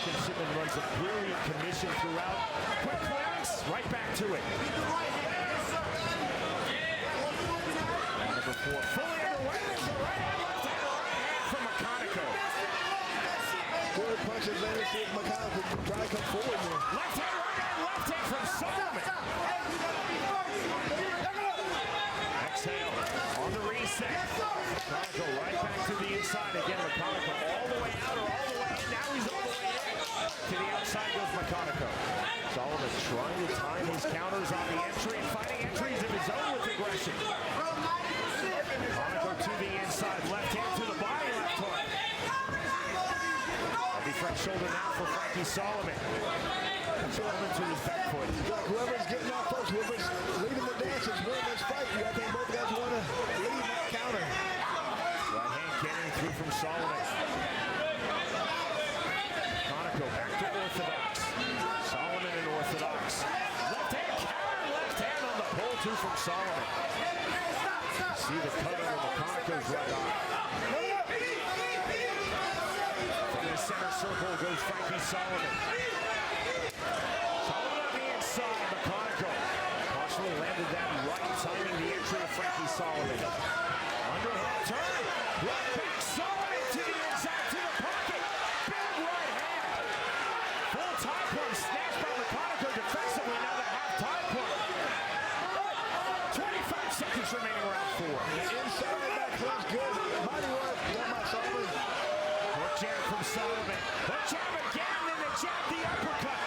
Quinton runs a brilliant commission throughout. Quick clearance, right back to it. Number 4, fully underway. Right hand, left hand from Mcconico. Good punches there to see if Mcconico can try to come forward here. Left hand from Sullivan. Exhale on the reset. Mcconico right back to the inside. Again, Mcconico all the way out or all the way in. Now he's all the way in. To the outside goes Mcconico. Sullivan trying to time his counters on the entry and finding entries of his own with aggression. Mcconico to the inside. Left hand to the body. Left hook. Heavy front shoulder now for Frankie Sullivan. Sullivan to his back foot. Whoever's getting off first, whoever's leading the dance is winning this fight. I think both guys want to lead that counter. Right hand getting through from Sullivan. Mcconico back to orthodox. Sullivan and orthodox. Left hand counter. Left hand on the pull too from Sullivan. See the cut under Mcconico's right eye. From the center circle goes Frankie Sullivan. Sullivan on the inside, Mcconico. Partially landed that right, timing the entry of Frankie Sullivan. Underhand turn. Right back, Sullivan to the inside, to the pocket. Big right hand. Full tie plug snatched by Mcconico defensively. Now the half tie plug. 25 seconds remaining round 4. Inside the back punch, good. Mighty work done by Sullivan. Hook jab from Sullivan. Hook jab again, then the jab, the uppercut.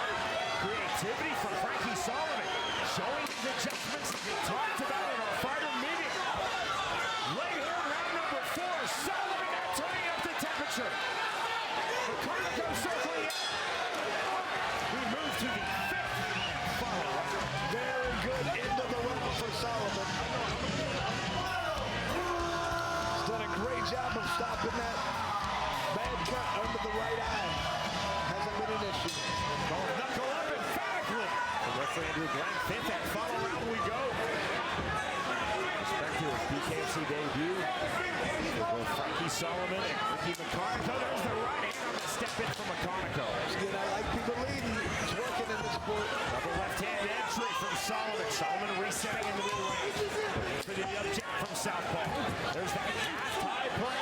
Creativity from Frankie Sullivan. Showing his adjustments that we talked about in our final meeting. Late here, round number 4. Sullivan now turning up the temperature. Mcconico circling in. We move to the 5th follow-up. Very good end of the round for Sullivan. He's done a great job of stopping that bad cut under the right eye. Hasn't been an issue. Knuckle up emphatically. The referee Andrew Glenn, 5th and final round we go. Respective BKFC debut for both Frankie Sullivan and Ricky Mcconico. There's the right hand on the step in from Mcconico. Again, I like people leading. It's working in this sport. Double left hand entry from Sullivan. Sullivan resetting in the middle range. For the up jab from southpaw. There's that half tie play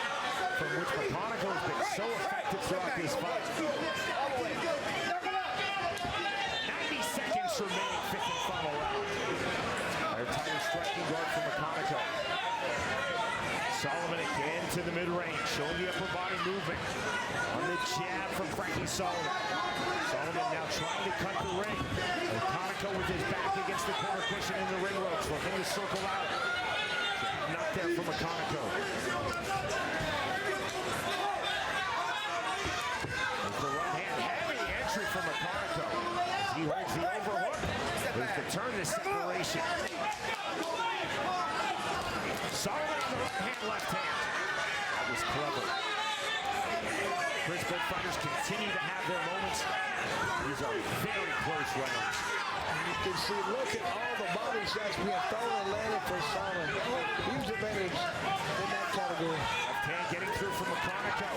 from which Mcconico has been so effective throughout this fight. 90 seconds remaining, 5th and final round. Their tighter striking guard from Mcconico. Sullivan again to the mid-range, showing the upper body movement. On the jab from Frankie Sullivan. Sullivan now trying to cut the ring. Mcconico with his back against the corner cushion in the ring ropes, looking to circle out. Not there for Mcconico. There's the right hand, heavy entry from Mcconico. He holds the overhook. There's the turn to separation. Sullivan on the right hand, left hand. That was clever. Chris, both fighters continue to have their moments. These are very close rounds. You can see, look at all the body shots being thrown and landed for Sullivan. Huge advantage in that category. Left hand getting through from Mcconico.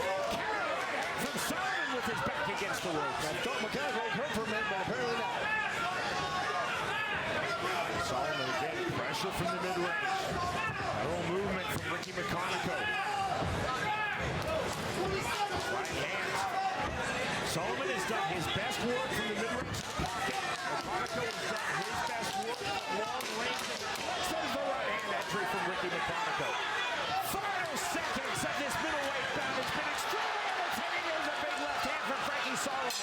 From Sullivan with his back against the ropes. I thought Mcconico had hurt for a minute, but apparently not. Sullivan again, pressure from the mid-range. Lateral movement from Ricky Mcconico. Right hand. Sullivan has done his best work from the mid-range pocket. Mcconico has done his best work long range. There's the right hand entry from Ricky Mcconico. Final seconds of this middleweight bout. It's been extremely entertaining. There's a big left hand from Frankie Sullivan.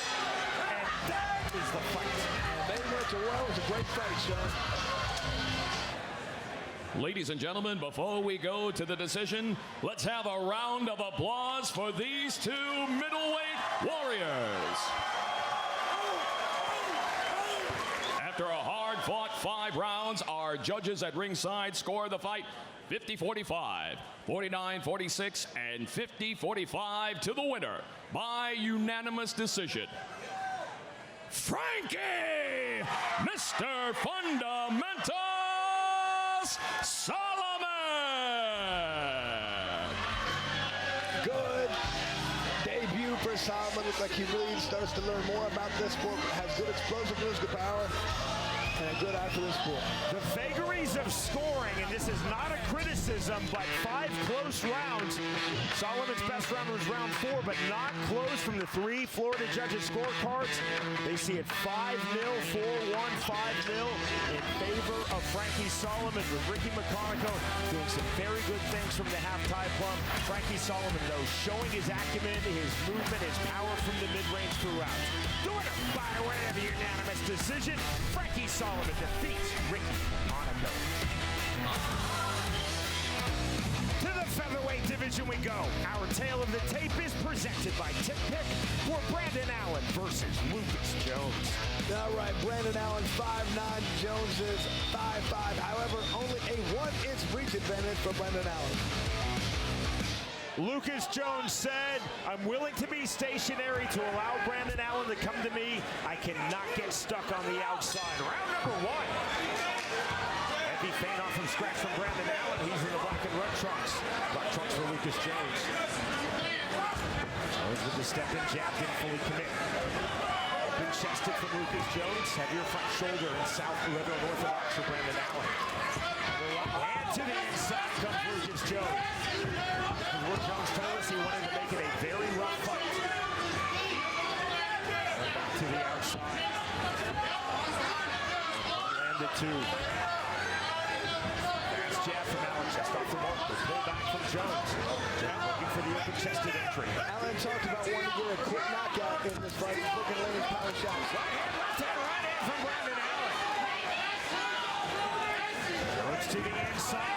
And that is the fight. They went to well. It was a great fight, Sean. Ladies and gentlemen, before we go to the decision, let's have a round of applause for these 2 middleweight warriors. After a hard fought 5 rounds. Our judges at ringside score the fight 50-45, 49-46, and 50-45 to the winner by unanimous decision. Frankie, Mr. Fundamentals Solomon. Good debut for Solomon. Looks like he really starts to learn more about this sport. Has good explosiveness, good power, and a good eye for this sport. The vagaries of scoring, and this is not a criticism, but 5 close rounds. Solomon's best round was round 4, but not close from the 3 Florida judges' scorecards. They see it 5-0, 4-1, 5-0 in favor of Frankie Solomon, with Ricky Mcconico doing some very good things from the half-tie plumb. Frankie Solomon, though, showing his acumen, his movement, his power from the mid-range throughout. Doing it by way of a unanimous decision, Frankie Solomon defeats Ricky on a note. To the featherweight division we go. Our tale of the tape is presented by Tip Pick for Brandon Allen versus Lucas Jones. All right, Brandon Allen 5'9", Jones is 5'5". However, only a 1-inch reach advantage for Brandon Allen. Lucas Jones said, I'm willing to be stationary to allow Brandon Allen to come to me. I cannot get stuck on the outside. Round number 1. Heavy feint off from scratch from Brandon Allen. He's in the black and red trunks. Black trunks for Lucas Jones. Jones with the step in jab, didn't fully commit. Open chested from Lucas Jones. Heavier front shoulder and south liberal orthodox for Brandon Allen. And to the inside comes Lucas Jones. What Jones told us, he wanted to make it a very rough fight. Back to the outside. Landed 2. Fast jab from Allen, chest off the mark. Pull back from Jones. Jones looking for the open chested entry. Allen talked about wanting to get a quick knockout in this fight. He's looking to land his power shots. Right hand from Brandon Allen. Jones to the inside.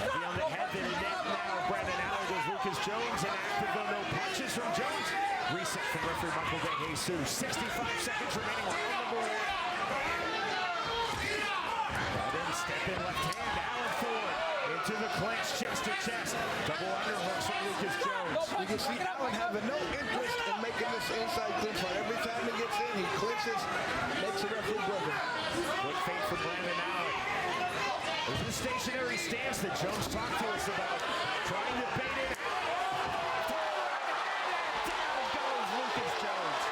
Heavy on the head, then a net now. Brandon Allen goes Lucas Jones, and active though no punches from Jones. Reset from referee Michael De Jesus. 65 seconds remaining, round number 1. And then step in left hand, Allen forward. Into the clinch, chest to chest. Double underhooks from Lucas Jones. You can see Allen having no interest in making this inside clinch fight. Every time he gets in, he clinches, makes the referee broken. Quick feint for Brandon Allen. There's the stationary stance that Jones talked to us about. Trying to bait it. Down goes Lucas Jones.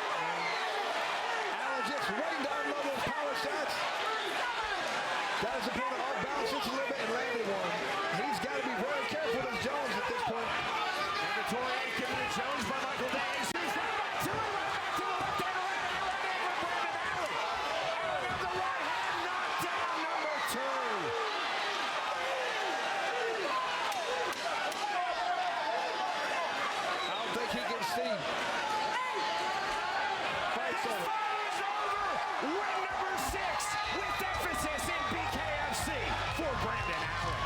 Allen just waiting to unload those power shots. Got his opponent off balance just a little bit and landed one. He's got to be very careful with Jones at this point. Mandatory 8 given to Jones by Michael De Jesus. Right back to the left hand, right hand for Brandon Allen. Allen on the right hand, knocked down number 2. He can see. Fight's over. Fight is over. Round number 6 with emphasis in BKFC for Brandon Allen.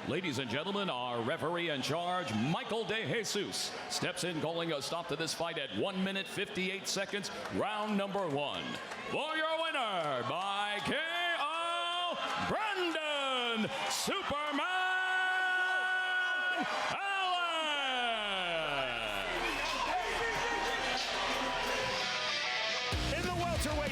Ladies and gentlemen, our referee in charge, Michael De Jesus, steps in calling a stop to this fight at 1 minute 58 seconds, round number 1. For your winner by KO, Brandon Superman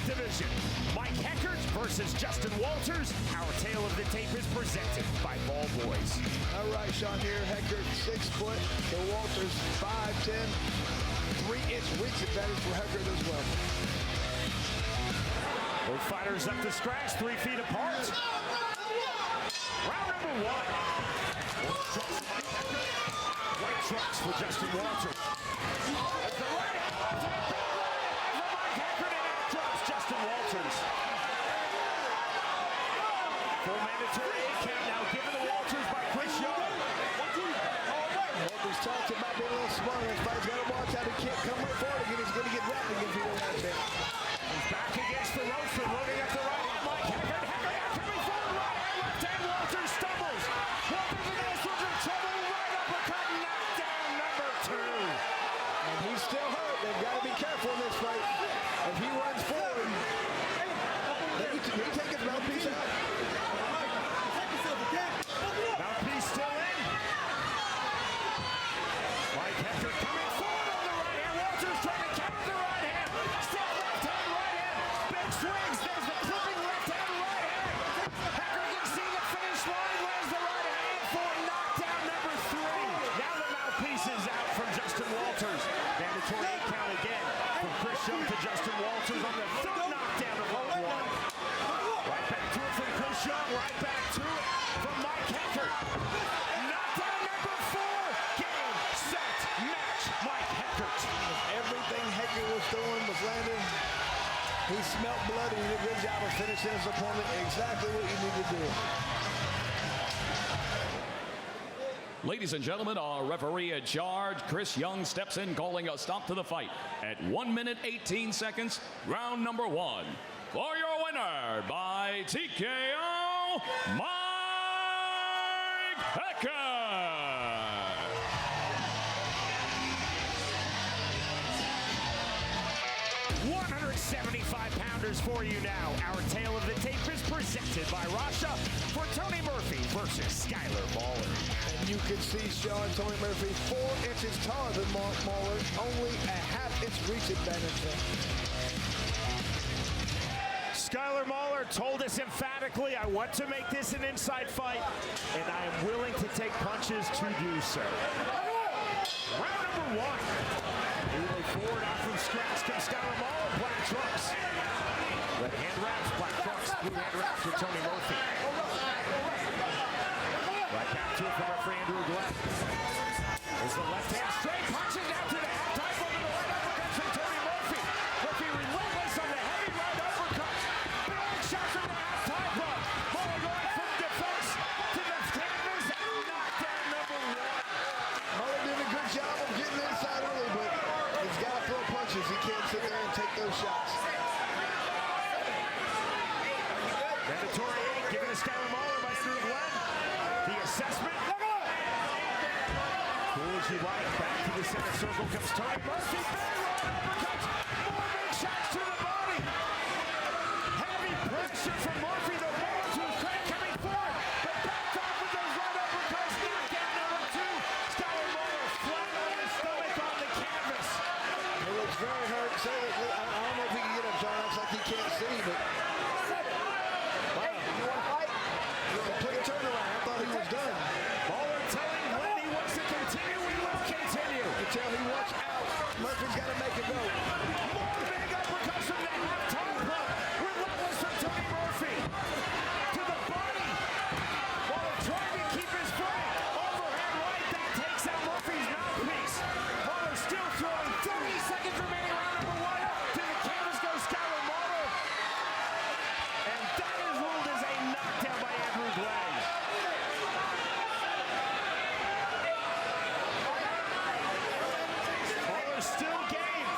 division. Mike Heckert versus Justin Walters. Our tale of the tape is presented by Ball Boys. All right, Sean here. Heckert 6 foot. And Walters 5'10". 3-inch reach advantage for Heckert as well. Both fighters up to scratch, 3 feet apart. Round number 1. White trunks for Justin Walters. That's the right. Justin Walters. Full mandatory 8 count now given to Walters by Chris Young. Walters talks about being a little smart. This fight's got to watch out. He can't come right forward again. He's going to get wrapped again if he don't have it. He's back against the ropes and loading up the right hand. Mike Heckert coming forward. Right hand, left hand. Walters stumbles. Walters in this one's in trouble. Right uppercut, knockdown number 2. And he's still hurt. They've got to be careful in this fight. If he runs forward, He take his mouthpiece out. Mouthpiece still in. Mike Heckert coming forward on the right hand. Walters trying to counter the right hand. Still left hand, right hand. Big swings. There's the flipping left hand, right hand. Heckert can see the finish line. Lands the right hand for knockdown number 3. Now the mouthpiece is out from Justin Walters. Mandatory 8 count again from Chris Young to Justin Walters on the third knockdown of round 1. Right back to it from Chris Young. Right back to it from Mike Heckert. Knockdown number 4. Game, set, match. Mike Heckert. Everything Heckert was doing was landing. He smelt blood and he did a good job of finishing his opponent. Exactly what you need to do. Ladies and gentlemen, our referee in charge, Chris Young, steps in, calling a stop to the fight at 1 minute 18 seconds, round number 1. For your winner by TKO, Mike Heckert. 175-pounders for you now. Our tale of the tape is presented by Rasha for Tony Murphy versus Skyler Mauller. And you can see Sean Tony Murphy 4 inches taller than Mauller, only a half-inch reach advantage. Skyler Mauller told us emphatically, I want to make this an inside fight, and I am willing to take punches to do so. Round number 1. Moving forward out from scratch comes Skyler Mauller, black trunks. Red hand wraps, black trunks, blue hand wraps for Tony Murphy. Right back to it from referee Andrew Glenn. There's the left hand straight, punches out to the half-time over the right uppercut from Tony Murphy. Murphy relentless on the heavy right uppercut. Big shots from the half-time run. Mauller going from defense to the canvas and knockdown number 1. Mauller did a good job of getting inside early, but he's got to throw punches. He can't sit there and take those shots. Mandatory 8 given to Skyler Mauller by Andrew Glenn. The assessment. Cool as you like. Back to the center circle comes Tony Murphy. Big right uppercuts. More big shots to the body. Heavy pressure from Murphy. The Mauller to his credit coming forward. But backed off with those right uppercuts. Knockdown number 2. Skyler Mauller flat on his stomach on the canvas. He looks very hurt. I don't know if he can get up, John. Looks like he can't see, but... Wow. You want to fight? Complete turnaround. I thought he was done. Mauller telling Glenn he wants to continue. We will continue. You can tell he wants out. Murphy's got to make it go. More big uppercuts from the half-time club. Relentless from Tony Murphy. To the body. Mauller trying to keep his footing. Overhand right. That takes out Murphy's mouthpiece. Mauller still throwing. 30 seconds remaining round number 1. To the canvas goes Skyler Mauller. And that is ruled as a knockdown by Andrew Glenn. Mauller still game.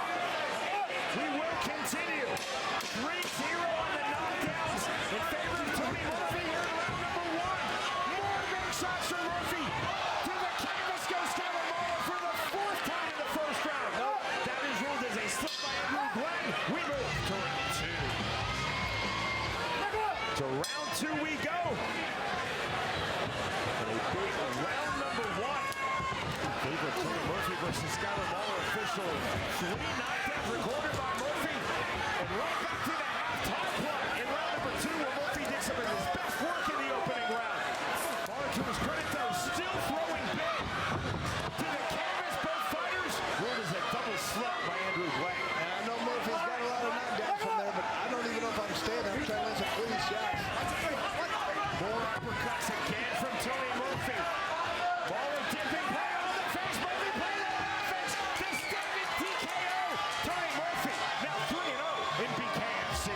We will continue. 3-0 on the knockdowns in favor of Tony Murphy here in round number 1. More big shots from Murphy. To the canvas goes Skyler Mauller for the 4th time in the first round. That is ruled as a slip by Andrew Glenn. We move to round 2. To round 2 we go. And a big round number 1. Favorite Tony Murphy versus Skyler Mauller official. 3 knockdowns recorded by Murphy. And right back to the half-time plot in round number 2 where Murphy did some of his best work in the opening round. Mauller to his credit though, still throwing big. To the canvas, both fighters. Ruled as a double slap by Andrew Glenn. And I know Murphy's got a lot of knockdowns from there, but I don't even know if I'm staying there. I'm trying to land some clean shots. More uppercuts again from Tony Murphy. Mauller dipping, play on the face. Murphy playing on the face. The standing TKO. Tony Murphy now 3-0 in BKFC.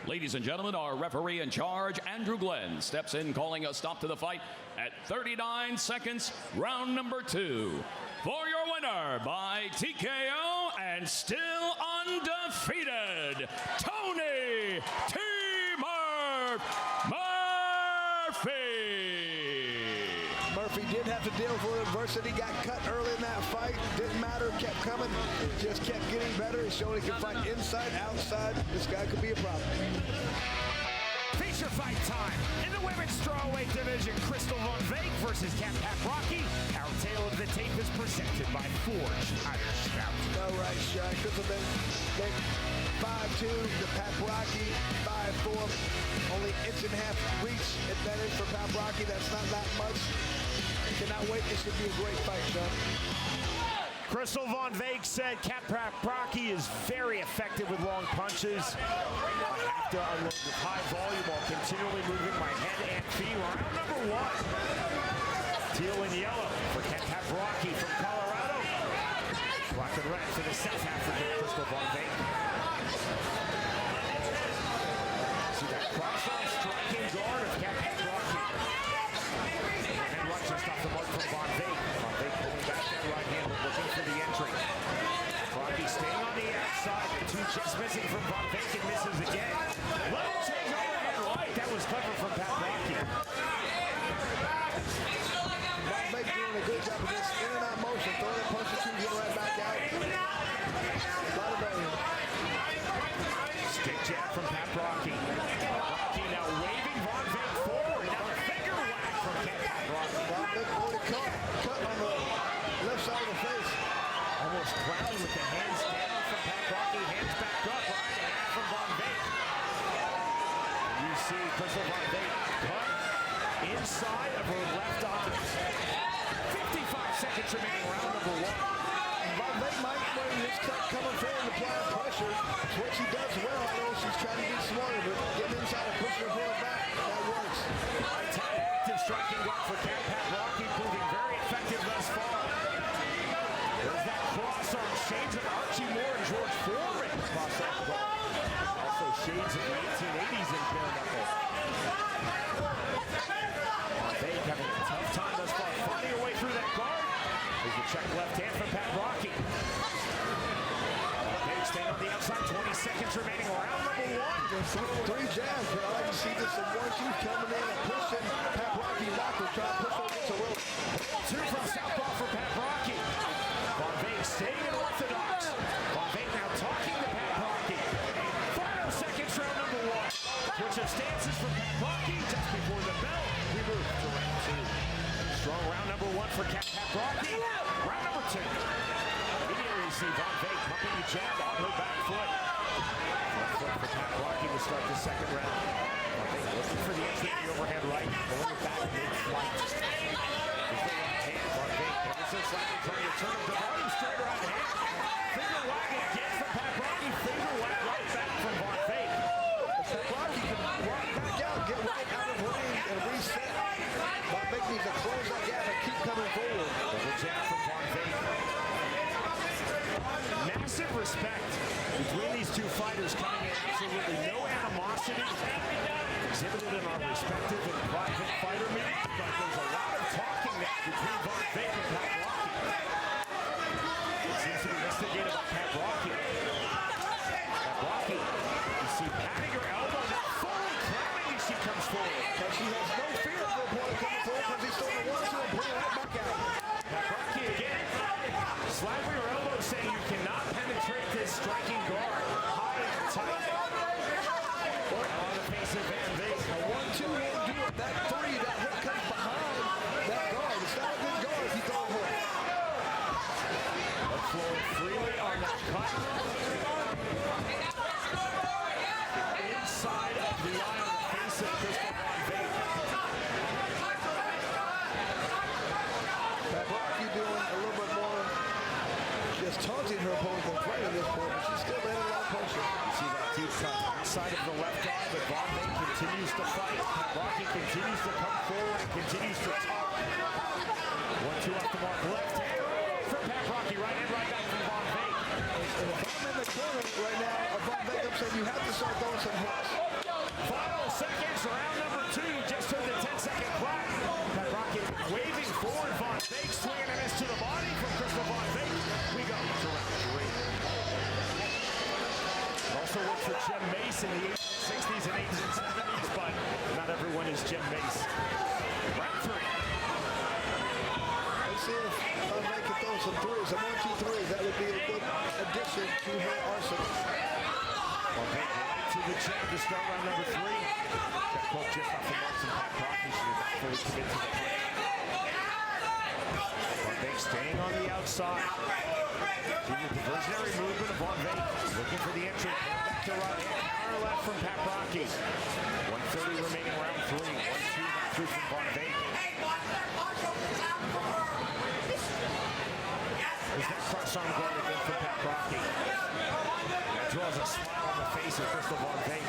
Ladies and gentlemen, our referee in charge, Andrew Glenn, steps in, calling a stop to the fight at 39 seconds, round number 2. For your winner by TKO and still undefeated, Tony T. Murphy. Murphy did have to dip deals with adversity. Got cut early in that fight. Didn't matter. Kept coming. Just kept getting better. He showed he can fight inside, outside. This guy could be a problem. Feature fight time. In the women's strawweight division, Crystal Von Veek versus Kat Paprocki. Our tale of the tape is presented by Forge Scout. All right, Shy. Crystal Von Veek, 5'2", the Paprocki, 5'4". Only inch and a half reach advantage for Paprocki. That's not that much. Cannot wait. This should be a great fight, Sean. Crystal Von Veek said Kat Paprocki is very effective with long punches. I have to unload with high volume while continually moving my head and feet. Round number 1. Teal and yellow for Kat Paprocki from Colorado. Black and red for the South African Crystal Von Veek. See that cross-arm striking guard of Kat Paprocki. And right just off the mark from Von Veek. Von Veek pulling back that right hand, looking for the entry. Paprocki staying on the outside. Two just missing from Von Veek and misses again. Little change overhead right. That was clever from Paprocki. Von Veek doing a good job of this in and out motion. Throwing a punch or two, getting right back out. A lot of value. Stick jab from Paprocki. Paprocki now waving Von Veek forward. Now a finger whack from Kat Paprocki. Von Veek already cut on the left side of the face. Almost cloudy with the hands down from Paprocki. Hands back up. Right hand from Von Veek. And you see Crystal Von Veek cut inside of her left eye. 55 seconds remaining, round number 1. Von Veek might win his cut coming forward and applying pressure. It's what she does well. I know she's trying to be smarter, but getting inside and pushing her forward back, that works. Right-hand active striking guard for Kat Paprocki, proving very effective thus far. There's that cross-arm, shades of Archie Moore and George Foreman. Cross-arm guard. Also shades of the 1880s in bare knuckles. Veek having a tough time thus far, finding a way through that guard. There's a check left hand from Paprocki. Veek staying on the outside, 20 seconds remaining, round number 1. Just 3 jabs, but I like to see this in 1-2 coming in and pushing Paprocki backwards, trying to push over to rope. 2 from southpaw for Paprocki. Von Veek staying in orthodox. Von Veek now talking to Paprocki. Final seconds, round number 1. Switch of stances from Paprocki just before the bell. We move to round 2. Strong round number 1 for Kat Paprocki. Round number 2. Immediately you see Von Veek pumping the jab on her back foot. Front foot for Paprocki to start the second round. Von Veek looking for the entry in the overhead right. Pulling it back mid-flight. There's the left hand. Von Veek ever so slightly trying to turn the volume straight right hand. Finger wag again from Paprocki. Finger wag right back from Von Veek. Paprocki can walk back out, get right out of range, and reset. Von Veek needs to close that gap and keep coming forward. Double jab from Von Veek. Massive respect between these two fighters, coming in absolutely no animosity exhibited in our respective and private fighter meetings, but there's a lot of talking now between Von Veek and Paprocki. It seems to be instigated by Paprocki. Paprocki, you see patting her elbow, now fully clamming as she comes forward. But she has no fear of her opponent coming forward because he's throwing 1-2 and pulling right back out. Paprocki again, slapping her elbow, saying you cannot penetrate this striking guard. High and tight. On the face of Van Veek. A 1-2 won't do it. That 3, that hook comes behind that guard. It's not a good guard if you throw a hook. But flowing freely on that cut. Inside of the eye on the face of Crystal Von Veek. Paprocki doing a little bit more just taunting her opponent than fighting this point, but she's still landing a lot of punches. You see that deep cut outside of the left arm, but Von Veek continues to fight. Paprocki continues to come forward and continues to talk. 1-2 off the mark, left hand from Paprocki, right hand, right back from Von Veek. And if I'm in the corner right now of Von Veek, I'm saying you have to start throwing some hooks. Final seconds, round number 2, just heard the 10-second clock. Paprocki waving forward, Von Veek swinging a miss to the body from Crystal Von Veek. We go to round 3. Also worked for Jim Mace in the 60s and 1870s, but not everyone is Jim Mace. Round 3. some threes, some 1-2 threes. That would be a good addition to her arsenal. Well, Vick right to the jab to start round number 3. Got caught just off the marks and Kat Paprocki. She did not fully commit to the play. Von Vick staying on the outside. Doing the diversionary movement of Von Vick. Looking for the entry. Back to right hand. Counter left from Paprocki. 1:30 remaining round 3. 1-2 through from Von Vick. There's that cross-arm guard again from Paprocki. That draws a smile on the face of Crystal Von Vick.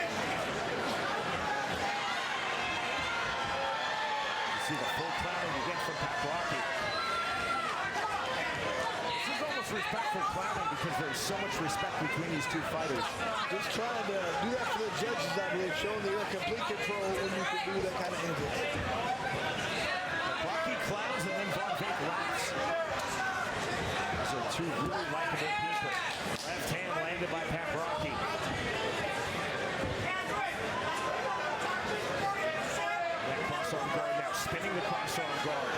You see the full clowning again from Paprocki. This is almost respectful clowning because there's so much respect between these two fighters. Just trying to do that for the judges, I believe, showing that you have complete control when you can do that kind of angle. Paprocki clowns and then Von Vick laughs. Those are two really likable people. Left hand landed by Paprocki. That cross-arm guard now spinning the cross-arm guard.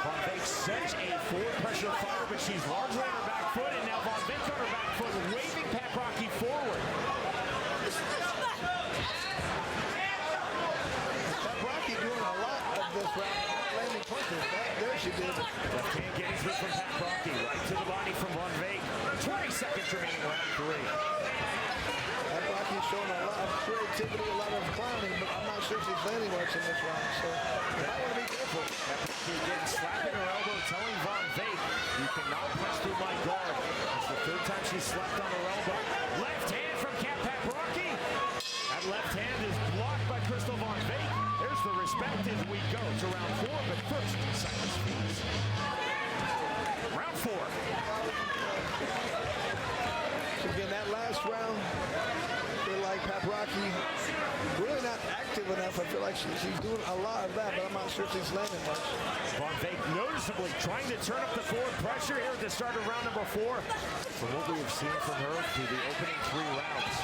Von Vick such a forward pressure fighter, but she's largely on her back foot, and now Von Vick on her back foot, waving Paprocki forward. Paprocki doing a lot of this round, landing punches. There she did. Left hand getting through from Paprocki, right to the body from Von Vick. 20 seconds remaining round 3. Paprocki's showing a lot of creativity, a lot of clowning, but I'm not sure if she's landing much in this round, so you might want to be careful. Paprocki again slapping her elbow, telling Von Vick, you cannot punch through my guard. That's the 3rd time she slapped on her elbow. Left hand from Kat Paprocki. That left hand is blocked by Crystal Von Vick. There's the respect as we go to round 4, but first, silence please. Round 4. So again, that last round, I feel like Paprocki really not active enough. I feel like she's doing a lot of that, but I'm not sure if she's landing much. Von Vick noticeably trying to turn up the forward pressure here at the start of round number 4. From what we have seen from her through the opening 3 rounds.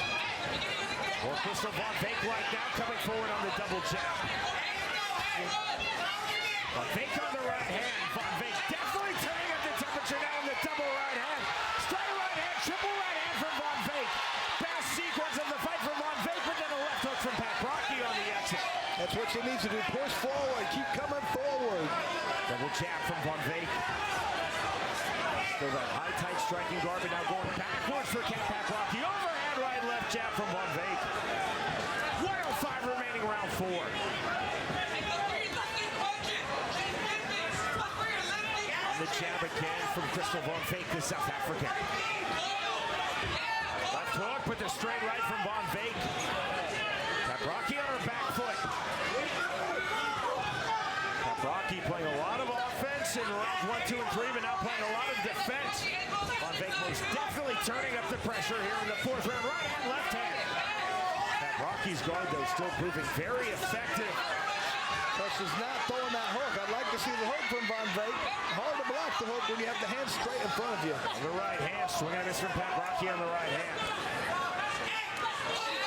Or Crystal Von Vick like now coming forward on the double jab. Von Vick on the right hand. Von Vick definitely turning up the temperature now on the double right hand. Straight right hand, triple right hand from Von Vick. Best sequence of the fight from Von Vick, but then a left hook from Paprocki on the exit. That's what she needs to do. Push forward. Keep coming forward. Double jab from Von Vick. Still that high, tight striking guard, but now going backwards for Kat Paprocki. Overhand right, left jab from Von Vick. 1:05 remaining round 4. On the jab again from Crystal Von Vick, the South African. Left hook, but the straight right from Von Vick. Paprocki on her back foot. Paprocki playing a lot of offense in rounds 1, 2, and 3, but now playing a lot of defense. Von Vick most definitely turning up the pressure here in the 4th round. Right hand, left hand. Paprocki's guard, though, still proving very effective. But she's not throwing that hook. I'd like to see the hook from Von Vick. Hard to block the hook when you have the hand straight in front of you. On the right hand, swing on this from Paprocki on the right hand.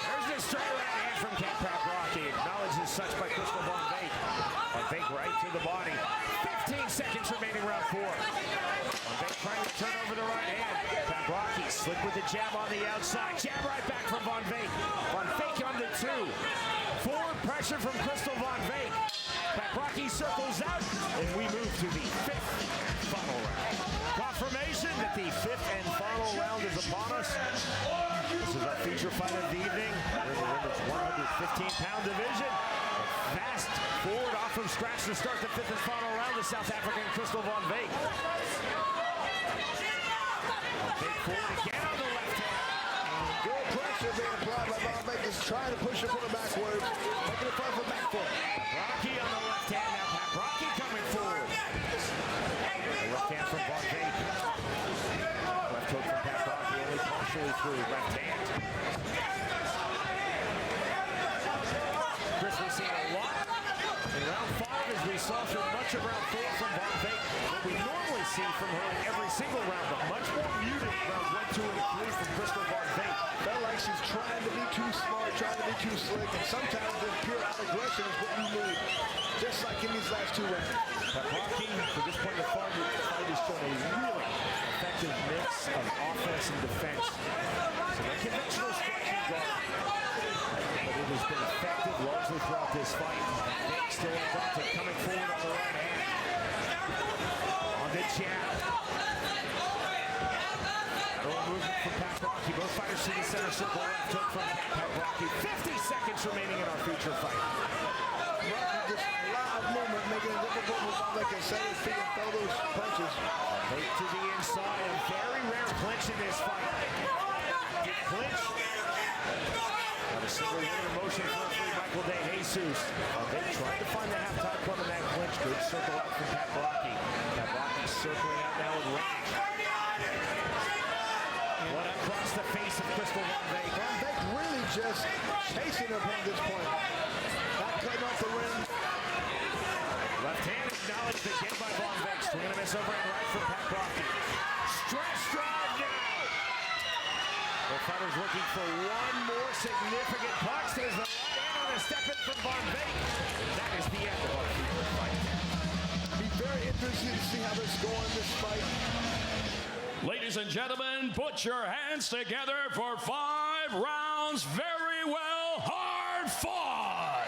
There's the straight right hand from Kat Paprocki. Acknowledged as such by Crystal Von Vick. Von Vick right to the body. 15 seconds remaining round 4. Von Vick trying to turn over the right hand. Paprocki slipped with the jab on the outside. Jab right back from Von Vick. Von Vick on the 2. Forward pressure from Crystal Von Vick. Paprocki circles out, and we move to the 5th final round. Confirmation that the 5th and final round is upon us. This is our feature fight of the evening. We're in the women's 115-pound division. Fast forward off from scratch to start the 5th and final round, the South African Crystal Von Vick. Von Vick forward again on the left hand. Good pressure being applied by Von Vick. Is trying to push her foot backwards. Making it front for back foot. Paprocki on the left hand. Now Paprocki coming forward. The left hand from Von Vick. Left hook from Paprocki, only partially through left hand. Chris, we've seen a lot in round 5 as we saw through much of round 4 from Von Vick. What we normally see from her in every single round, but much more muted rounds 1, 2, and 3 from Crystal Von Vick. Felt like she's trying to be too smart, trying to be too slick, and sometimes the pure aggression is what you need. Just like in these last 2 rounds. Paprocki, for this point of the fight, is showing a offense and defense. So no conventional striking guard. But it has been effective largely throughout this fight. Vic still in front, coming forward on the right hand. On the jab. Early movement from Paprocki. Both fighters see the center circle left hook from Paprocki. 50 seconds remaining in our feature fight. Just a lot of movement, making it difficult for Van Vecht to set his feet and throw those punches. Right to the inside. A very rare clinch in this fight. Get clinch. Got a single winner motion for Michael De Jesus. They tried to find the halftime club in that clinch. Good circle out from Paprocki. Paprocki circling out now with range. One across the face of Crystal Van Vecht. Van Vecht really just chasing him at this point. Not cutting off the rim. Left hand acknowledged again by Van Vecht. Swing and a miss overhand right from Paprocki. Stretch drive now. The fighters looking for one more significant punch. There's the right hand on the step in from Van Vecht. That is the end of our feature fight. Be very interesting to see how this is going, this fight. Ladies and gentlemen, put your hands together for 5 rounds. Very well, hard fought.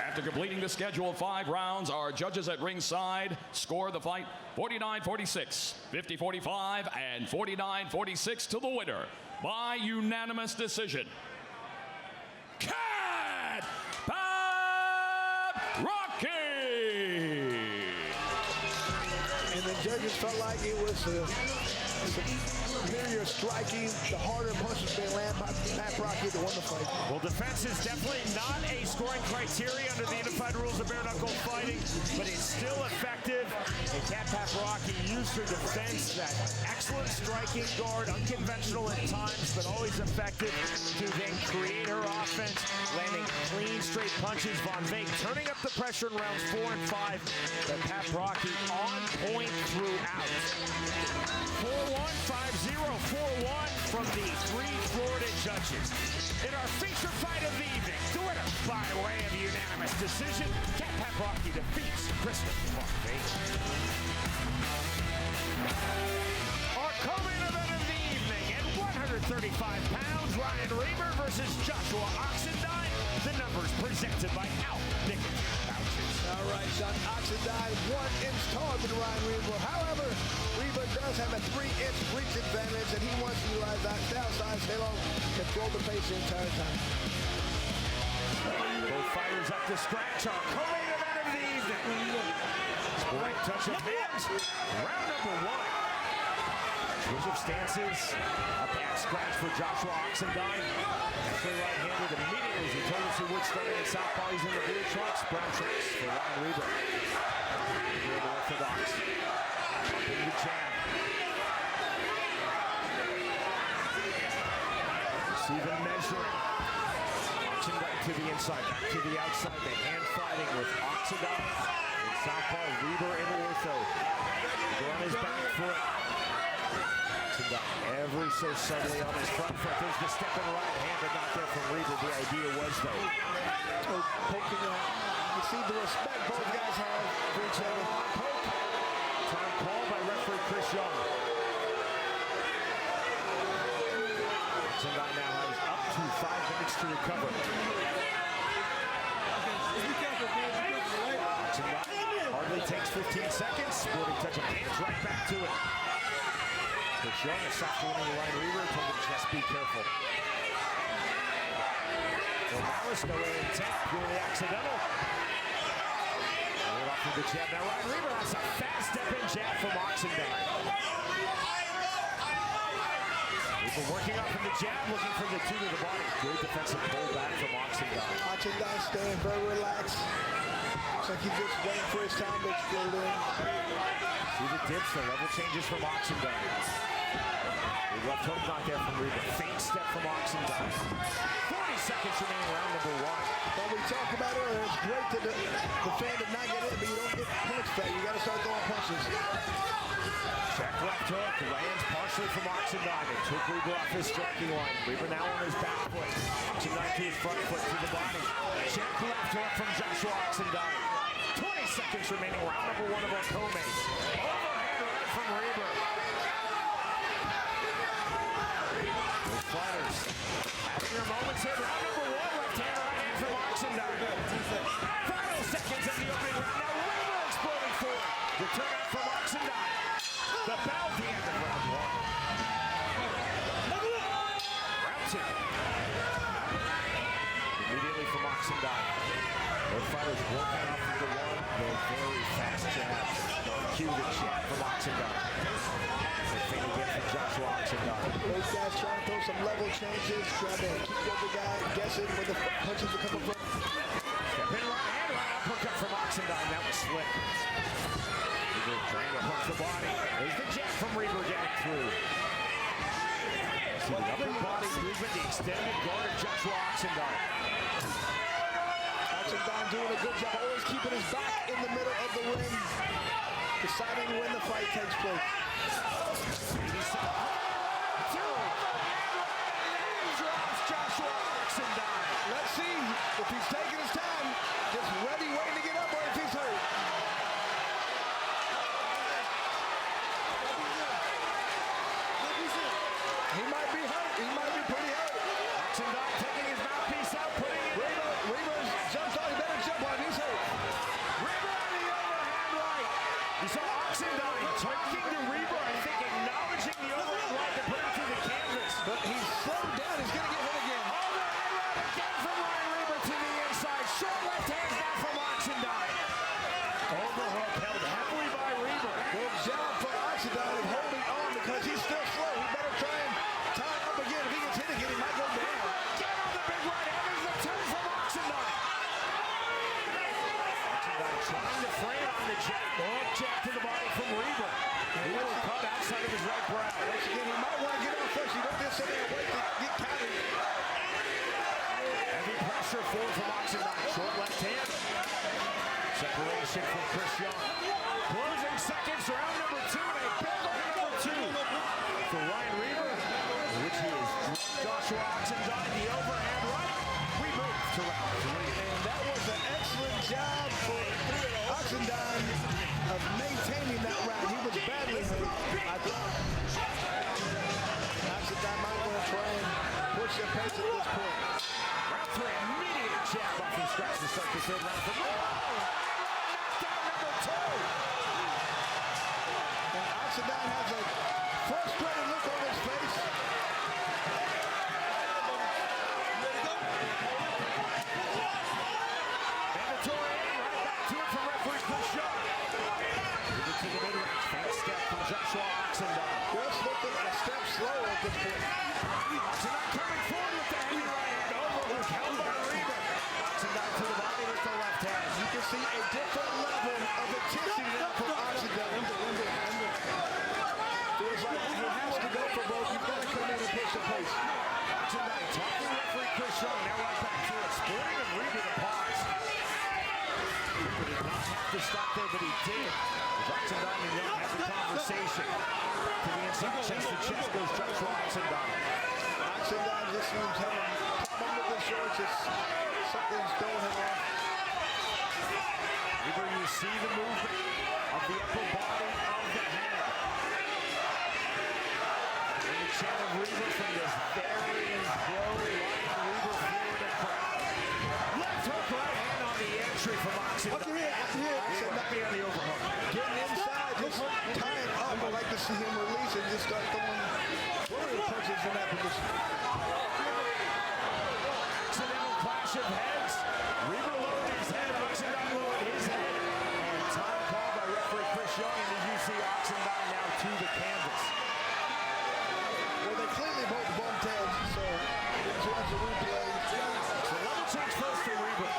After completing the schedule of 5 rounds, our judges at ringside score the fight 49-46, 50-45, and 49-46 to the winner by unanimous decision. Kat Paprocki! And the judges felt like it was superior striking, the harder punches being landed by Paprocki to win the fight. Well, defense is definitely not a scoring criteria under the unified rules of bare knuckle fighting, but it's still effective. And Kat Paprocki used her defense, that excellent striking guard, unconventional at times, but always effective to then create her offense, landing clean, straight punches. Van Vecht turning up the pressure in rounds 4 and 5, but Paprocki on point throughout. 4-1, 5-0, 4-1 from the 3 Florida judges. In our feature fight of the evening, the winner by way of unanimous decision, Kat Paprocki defeats Crystal Van Vecht. Our co-main event of the evening at 135 pounds, Ryan Reber versus Joshua Oxendine. The numbers presented by Nicotine Pouches. All right, John Oxendine 1 inch taller than Ryan Reber. However, Reber does have a 3-inch reach advantage, and he wants to utilize that outside halo to control the pace the entire time. Both fighters up to scratch. Our co-main event of the evening. Sporting touch of hands. Round number 1. Switch of stances. Up at scratch for Joshua Oxendine. Actually right-handed immediately as he told us he would start in southpaw. He's in the blue trunks. Brown trunks for Ryan Reber. Reber orthodox. Pumping the jab. Receiving, measuring. Oxendine to the inside, back to the outside. The hand fighting with Oxendine. And southpaw, Reber in ortho. Reber on his back foot. Ever so subtly on his front foot. There's the step in the right hand, but not there from Reber. The idea was, though, Poking out. You see the respect both guys have for each other. time called by referee Chris Young. Oxendine now has up to 5 minutes to recover. Oxendine hardly takes 15 seconds. Sporting touch of hands right back to it. Chris Young, a soft one on the line. Reaver told him just be careful. No malice, no ill intent, purely accidental. Right off with the jab. Now Ryan Reaver has a fast step-in jab from Oxendine. Reaver working off from the jab, looking for the 2 to the body. Good defensive pullback from Oxendine. Oxendine staying very relaxed. Looks like he's just waiting for his time to explode in. See the dips, the level changes from Oxendine. The left hook not there from Reaver. Faint step from Oxendine. 40 seconds remaining, round number 1. But we talked about earlier, it's great to defend and not get in, but you don't get punch back. You got to start throwing punches. Check left hook, lands partially from Oxendine. It took Reaver off his striking line. Reaver now on his back foot. Oxendine to his front foot to the body. Check left hook from Joshua Oxendine. 20 seconds remaining, round number 1 of our co-main. Overhand right jab from Reber. The fighters having their moments here. Round number 1, left hand, right hand from Oxendine. Final seconds of the opening round. Now Reber exploding forward. The turnout from Oxendine. The bell at the end of round 1. Round 2. Immediately from Oxendine. Both fighters working off of the one. They're very fast jabs. Cue the jab from Oxendine. Thing again from Joshua Oxendine. Both guys trying to throw some level changes, trying to keep the other guy guessing where the punches are coming from. Step in right hand, right uppercut from Oxendine. That was slick. Reber trying to punch the body. There's the jab from Reber getting through. See the upper body movement, the extended guard of Joshua Oxendine. Oxendine doing a good job, always keeping his back in the middle of the ring, deciding when the fight takes place. Joshua Oxendine. Let's see if he's taking his time, just ready, waiting to get up, or if he's hurt. He might be hurt. He might be pretty hurt. Oxendine taking his mouthpiece out, putting it in. Reber's jumps on. He better jump on him. He's hurt. Reber on the overhand right. You saw Oxendine talking to Reber, I think acknowledging the overhand right to put him through the canvas. But he's slowed down. He's going to get hit again. Overhand right again from Ryan Reber to the inside. Short left hand now from Oxendine. Overhook held heavily by Reber. Good job for Oxendine of holding on because he's still slow. He better try and tie up again. If he gets hit again, he might go down. Get on the big right hand. There's the turn from Oxendine. Oxendine trying to frame on the jab. Oh, jab to the body from Reber. Reber cut outside of his right brow. Once again, he might want to get off first. You don't just sit there and wait to get counted. Heavy pressure forward from Oxendine. Short left hand. Separation from Chris Young. Closing seconds, round number 2. And a big round number 2 for Ryan Reber, which he is Joshua Oxendine, the overhand right. We move to round 3. And that was an excellent job for Oxendine of maintaining that round. He was badly hurt. I thought Oxendine might want to try and push the pace at this point. Round 3, immediate jab off from scratch to start the third round for knockdown number 2. And Oxendine has a frustrated look on his face. Mandatory right back to it from referee Chris Young. Moving to the mid-range, fast step from Joshua Oxendine. Just looking a step slow at this point. Oxendine coming forward with the heavy right hand overhook held by Reber. Oxendine to the body with the left hand. You can see a different level of intensity now from Oxendine. Feels like he has to go for both. You've got to come in and push the pace. Oxendine talking referee Chris Young. Now right back to it. Sporting of Reber to pause. Reber did not have to stop there, but he did. As Oxendine and Young have the conversation. To the inside, chest to chest goes Joshua Oxendine. Oxendine just seems having a problem with the shorts. Something's throwing him off. Reber, you see the movement of the upper body of the hand. And the chant of Reber from this very pro-Ryan Reber Florida crowd. Left hook right hand on the entry from Oxendine. Reber happy on the overhook. Getting inside, just tying up. I'd like to see him release and just start throwing punches in that position. Accidental clash of heads. Reber lowered his head. Oxendine lowered his head. And time called by referee Chris Young. And as you see Oxendine now to the canvas. Well, they clearly both bumped heads, so let's watch the replay. So level change first for Reber.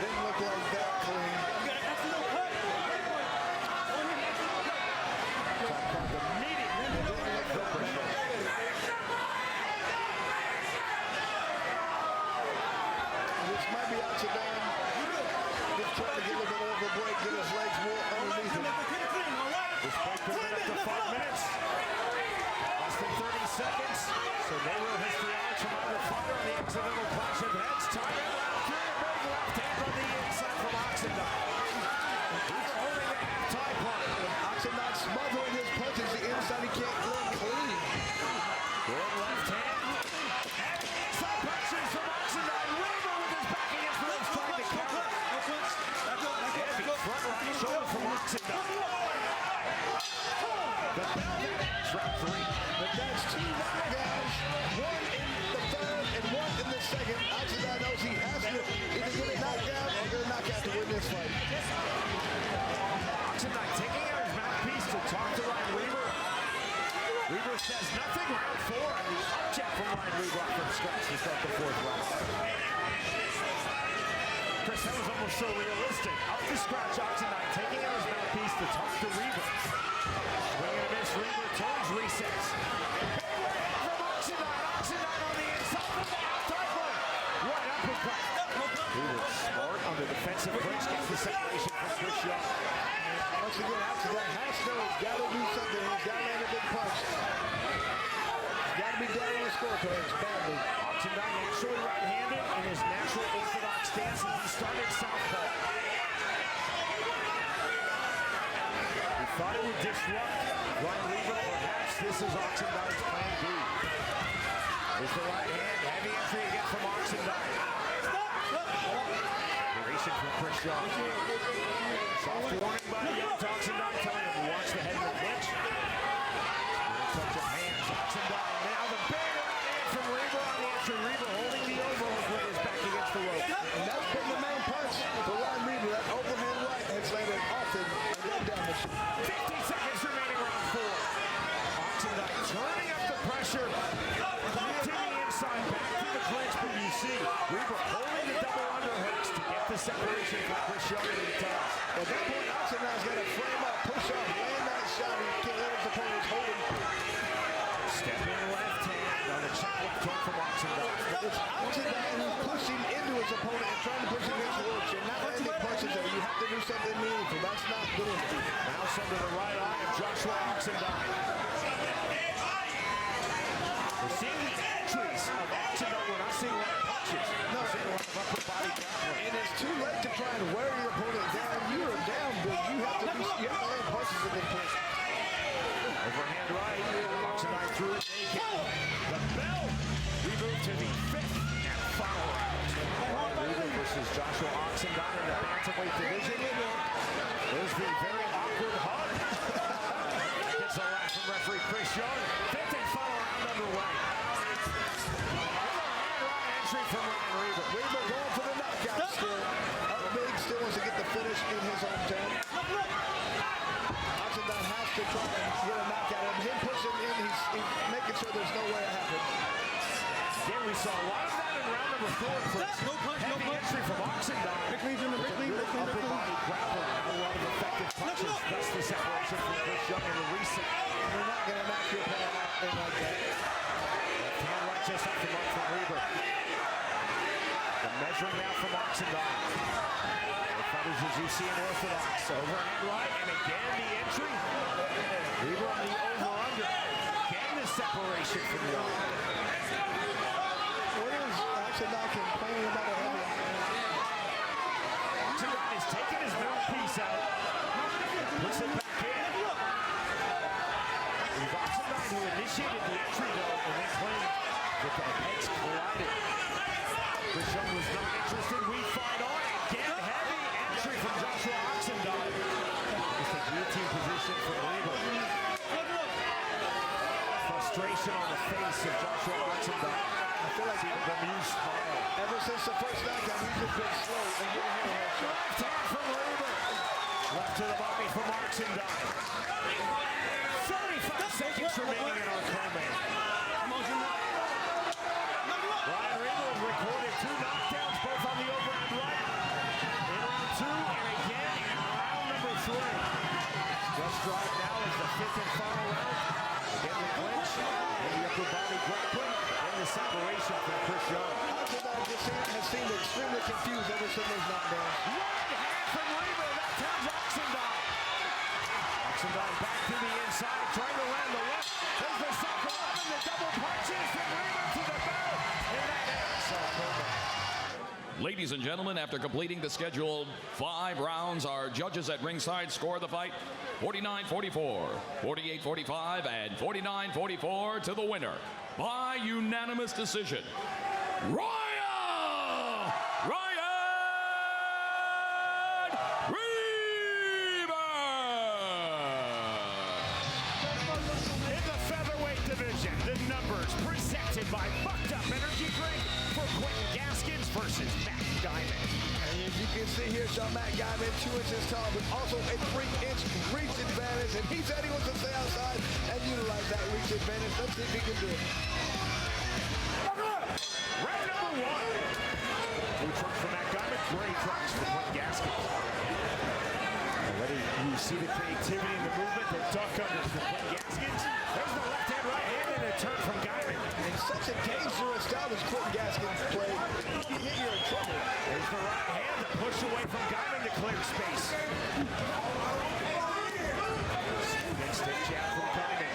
Didn't look like that clean. This might be Oxendine just trying to get a little bit of a break, get his legs more underneath him. This break could have been up to 5 minutes. Less than 30 seconds. So no real history on it from either fighter on the accidental clash of heads. Time in round 3. A big left hand on the inside from Oxendine. to start the fourth round. Chris, that was almost so realistic. Up the scratch, Oxendine taking out his mouthpiece to talk to Reaver. Swing and a miss, Reaver turns, resets. Big right from Oxendine. Oxendine on the inside from the outside one. Right uppercut. Reaver smart on the defensive clinch, gets the separation from Chris Young. Once again, Oxendine has to know he's got to do something. He's got to land a big punch. He's got to be down on the scorecards badly. Oxendine naturally right-handed in his natural orthodox stance as he started southpaw. He thought it would disrupt Reaver. Perhaps this is Oxendine's plan B. There's the right hand. Heavy entry again from Oxendine. Duration from Chris Young. Soft warning by Young to Oxendine, telling him to watch the head of the clinch. Touch of hands. Oxendine now the big right hand from Reber on the entry. Reber holding the overhook with his back against the rope. And that's been the main punch for Reber. That overhand right has landed often and then damage. 50 seconds remaining, round four. Oxendine turning up the pressure. Punting the inside, back to the clinch, but you see Reber holding the double underhooks to get the separation from Chris Young in the toss. At that point, Oxendine's got to frame up, push up, land that shot. He can't let his opponents hold him. Stepping left hand on the check left hook from Oxendine. It's Oxendine who's pushing into his opponent and trying to push against the ropes. You're not landing punches there. You have to do something meaningful. That's not doing it. Mouse under the right eye of Joshua Oxendine. We're seeing the entries of Oxendine. We're not seeing a lot of punches. No, we're seeing a lot of upper body grappling. And it's too late to try and wear your opponent down. You are down, but you have to land punches at this point. Overhand right. Oxendine through it naked. The bell. We move to the fifth and final round. Reaver versus Joshua Oxendine in the Bantamweight division. There's the very awkward hug. Gets a laugh from referee Chris Young. Fifth and final round underway. Overhand right entry from Reaver. Reaver going for the knockout still. Up big, still wants to get the finish in his hometown. Oxendine has to try and get a knockout. And him pushing in, he's making sure there's no way it happens. Again, we saw a lot of that in round number four. Heavy entry from Oxendine. Upper body grappling. A lot of effective punches. Thus the separation from Chris Young in the reset. You're not going to knock your opponent out in like that. Left hand right just off the mark from Reber. The measuring now from Oxendine. The fighters as you see in orthodox. Overhand right, and again the entry. Reber on the over-under. Again the separation from Young. What is Oxendine complaining about a heavy? Oxendine is taking his mouthpiece out. Puts it back in. It was Oxendine who initiated the entry though, and then claimed that the heads collided. Chris Young was not interested. We fight on. Again, heavy entry from Joshua Oxendine. Just a guillotine position from Reaver. Frustration on the face of Joshua Oxendine. I feel like the bemused smile. Ever since the first knockout, he's just been slow and getting hit on that shot. Left hand from Reaver. Left to the body from Oxendine. 35 seconds remaining in our co-main. Ryan Reaver recorded 2 knockdowns, both on the overhand right. In round 2 and again in round number 3. Just drive now is the 5th and final round. Again the clinch, and the upper body grappling, and the separation from Chris Young. Oxendine has seemed extremely confused ever since those knockdowns. Right hand from Reaver, that turns Oxendine. Oxendine back to the inside, trying to land the left. There's the second one, and the double punches from Reaver to the bell. And that ends our program. Ladies and gentlemen, after completing the scheduled 5 rounds, our judges at ringside score the fight 49-44, 48-45, and 49-44 to the winner by unanimous decision. Ryan Reaver! In the featherweight division, the numbers presented by Bucked Up Energy Drink for Quentin Gaskins versus Matt Guymon. And as you can see here, Sean Matt Guymon, 2 inches tall, but also a 3-inch reach advantage. And he said he wants to stay outside and utilize that reach advantage. Let's see if he can do it. Round number one. Blue trunks from Matt Guymon, gray trunks from Quentin Gaskins. Already you see the creativity in the movement, the duck unders from Quentin Gaskins. There's the left hand, right hand, and a turn from Guymon. In such a dangerous style as Quentin Gaskins play, you hit, you're in trouble. There's the right hand, the push away from Guymon to clear space. Next stick jab from Guymon.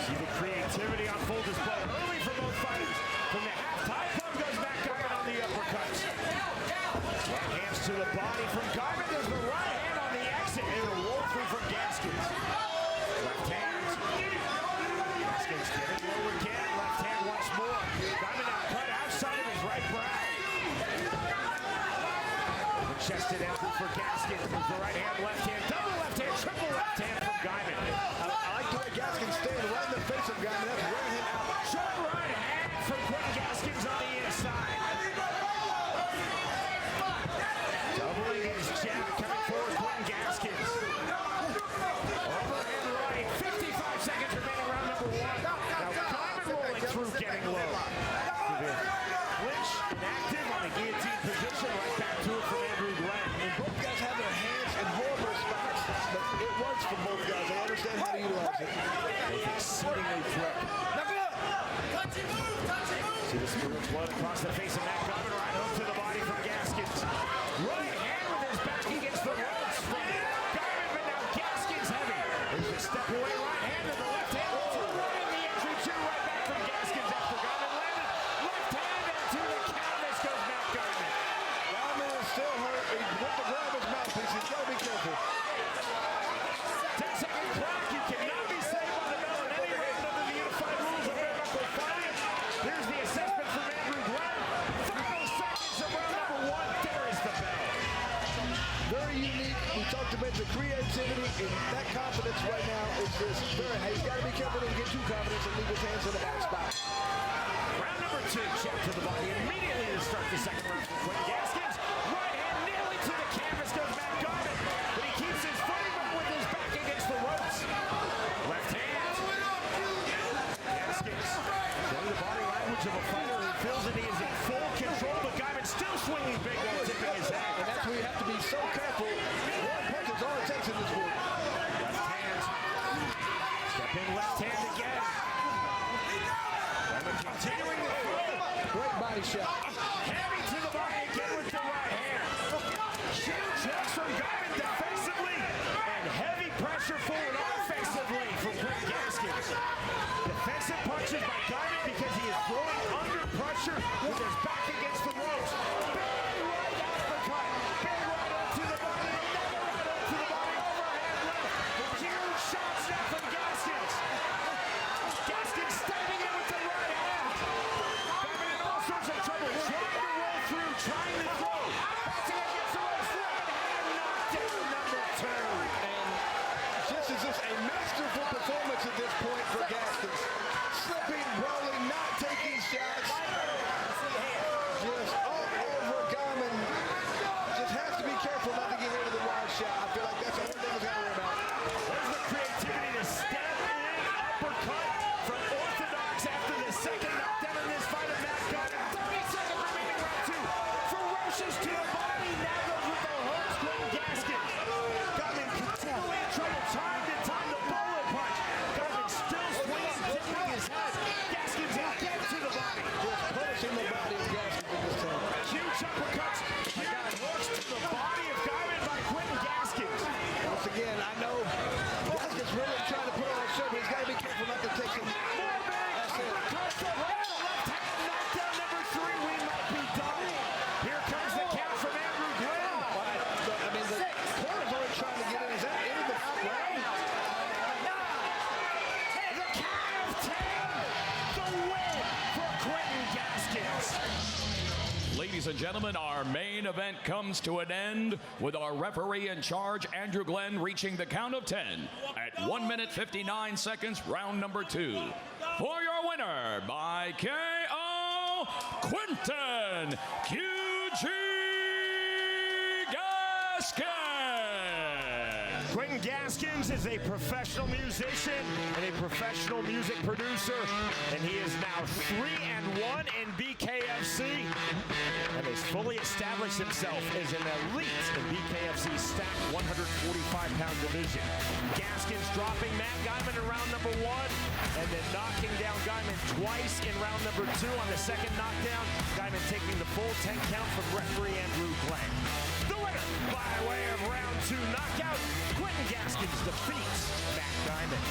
See the creativity on full display early for both fighters. From the half-tie club goes Matt Guymon on the uppercuts. Right hands to the body from Guymon. There's the right hand on the exit. And a roll through from Gaskins. Left hand. Gaskins getting low again. Left hand once more. Guymon now cut outside of his right brow. The chested effort for Gaskins. There's the right hand, left hand, double left hand, triple left hand from Guymon. I like the way Gaskins staying right in the face of Guymon. That's wearing him out. Short right hand from Quentin Gaskins on the inside. Doubling his jab, coming forward, Quentin Gaskins. Over and right, 55 seconds remaining, round number one. Now Guymon rolling through, getting low. Clinch, inactive on the guillotine position, right back to it from Andrew Glenn. And both guys have their hands in horrible spots, but it works for both guys. They understand how to utilize it. Both exceedingly quick. See the spirit flood across the face of Matt Guymon, right hook to the body from Gaskins. Right hand with his back against the ropes from Guymon, but now Gaskins heavy. There's a step away right hand to the left hand. Right in the entry two, right back from Gaskins after Guymon landed. Left hand and to the canvas goes Matt Guymon. Guymon is still hurt. He's with the grab his mouthpiece. He's got to be careful. 10-second clock. You cannot be saved by the bell in any round under the unified rules of bare knuckle fighting. Here's the assessment from Andrew Glenn. Final seconds of round number one. There is the bell. Very unique. We talked about the creativity and that confidence right now is just very high. He's got to be careful to get too confident and leave his hands in the back spot. Round number two. Jab to the body immediately to start the second round from Quentin Gaskins. Right hand nearly to the canvas goes Matt Guymon, but he keeps his footing but with his back against the ropes. Left hand. Gaskins showing the body language of a fighter who feels that he is in full control, but Guymon still swinging big while tipping his head. And that's where you have to be so careful. One punch is all it takes in this sport. Left hand. Step in left hand again. Guymon continuing the Great body shot. heavy to the body again with the right hand. Huge hooks from Guymon defensively and heavy pressure forward offensively from Quentin Gaskins. Defensive punches by Guymon because he is throwing under pressure with his back against the ropes. Big right uppercut. Big right up to the body. Another right up to the body. Overhand left. Huge shots now from Gaskins. Gaskins standing in with the right hand. Guymon in all sorts of trouble. Trying to roll through. Trying to throw. Bouncing against the ropes. Right hand knocked down number two. And just as this a masterful performance at this point for Gaskins. Slipping, rolling, not taking shots. Just all over Guymon. Just has to be careful not to get hit with a wide shot. I feel like that's the only thing he's got to worry about. There's the creativity to step in, uppercut from Orthodox after the second knockdown in this fight of Matt Guymon. 30 seconds remaining round two. Ferocious to the body, now goes with the hooks, Quentin Gaskins. Guymon continually in trouble, time to time the Bolo punch. Guymon still swinging, tipping his head. Gaskins again to the body. Just punishing the body of Gaskins at this time. Huge uppercuts, huge hooks to the body of Guymon by Quentin Gaskins. Once again, I know Gaskins really trying to put on a show, but he's got to be careful not to take some. That's it. Left hand knockdown number three. We might be done. Here comes the count from Andrew Glenn. I mean, the corner's already trying to get in. Is that into the round? The count of 10. The win for Quentin Gaskins. Ladies and gentlemen, our main event comes to an end with our referee in charge, Andrew Glenn, reaching the count of 10 at 1 minute 59 seconds, round number two. For your winner by KO, Quinton QG Gaskins. Quentin Gaskins is a professional musician and a professional music producer, and he is now 3-1 1 in BKFC and has fully established himself as an elite in BKFC's stacked 145-pound division. Gaskins dropping Matt Guymon in round number 1 and then knocking down Guymon twice in round number 2. On the second knockdown, Guymon taking the full 10 count from referee Andrew Glenn. The winner by way of round 2 knockout, Quentin Gaskins defeats Matt Guymon.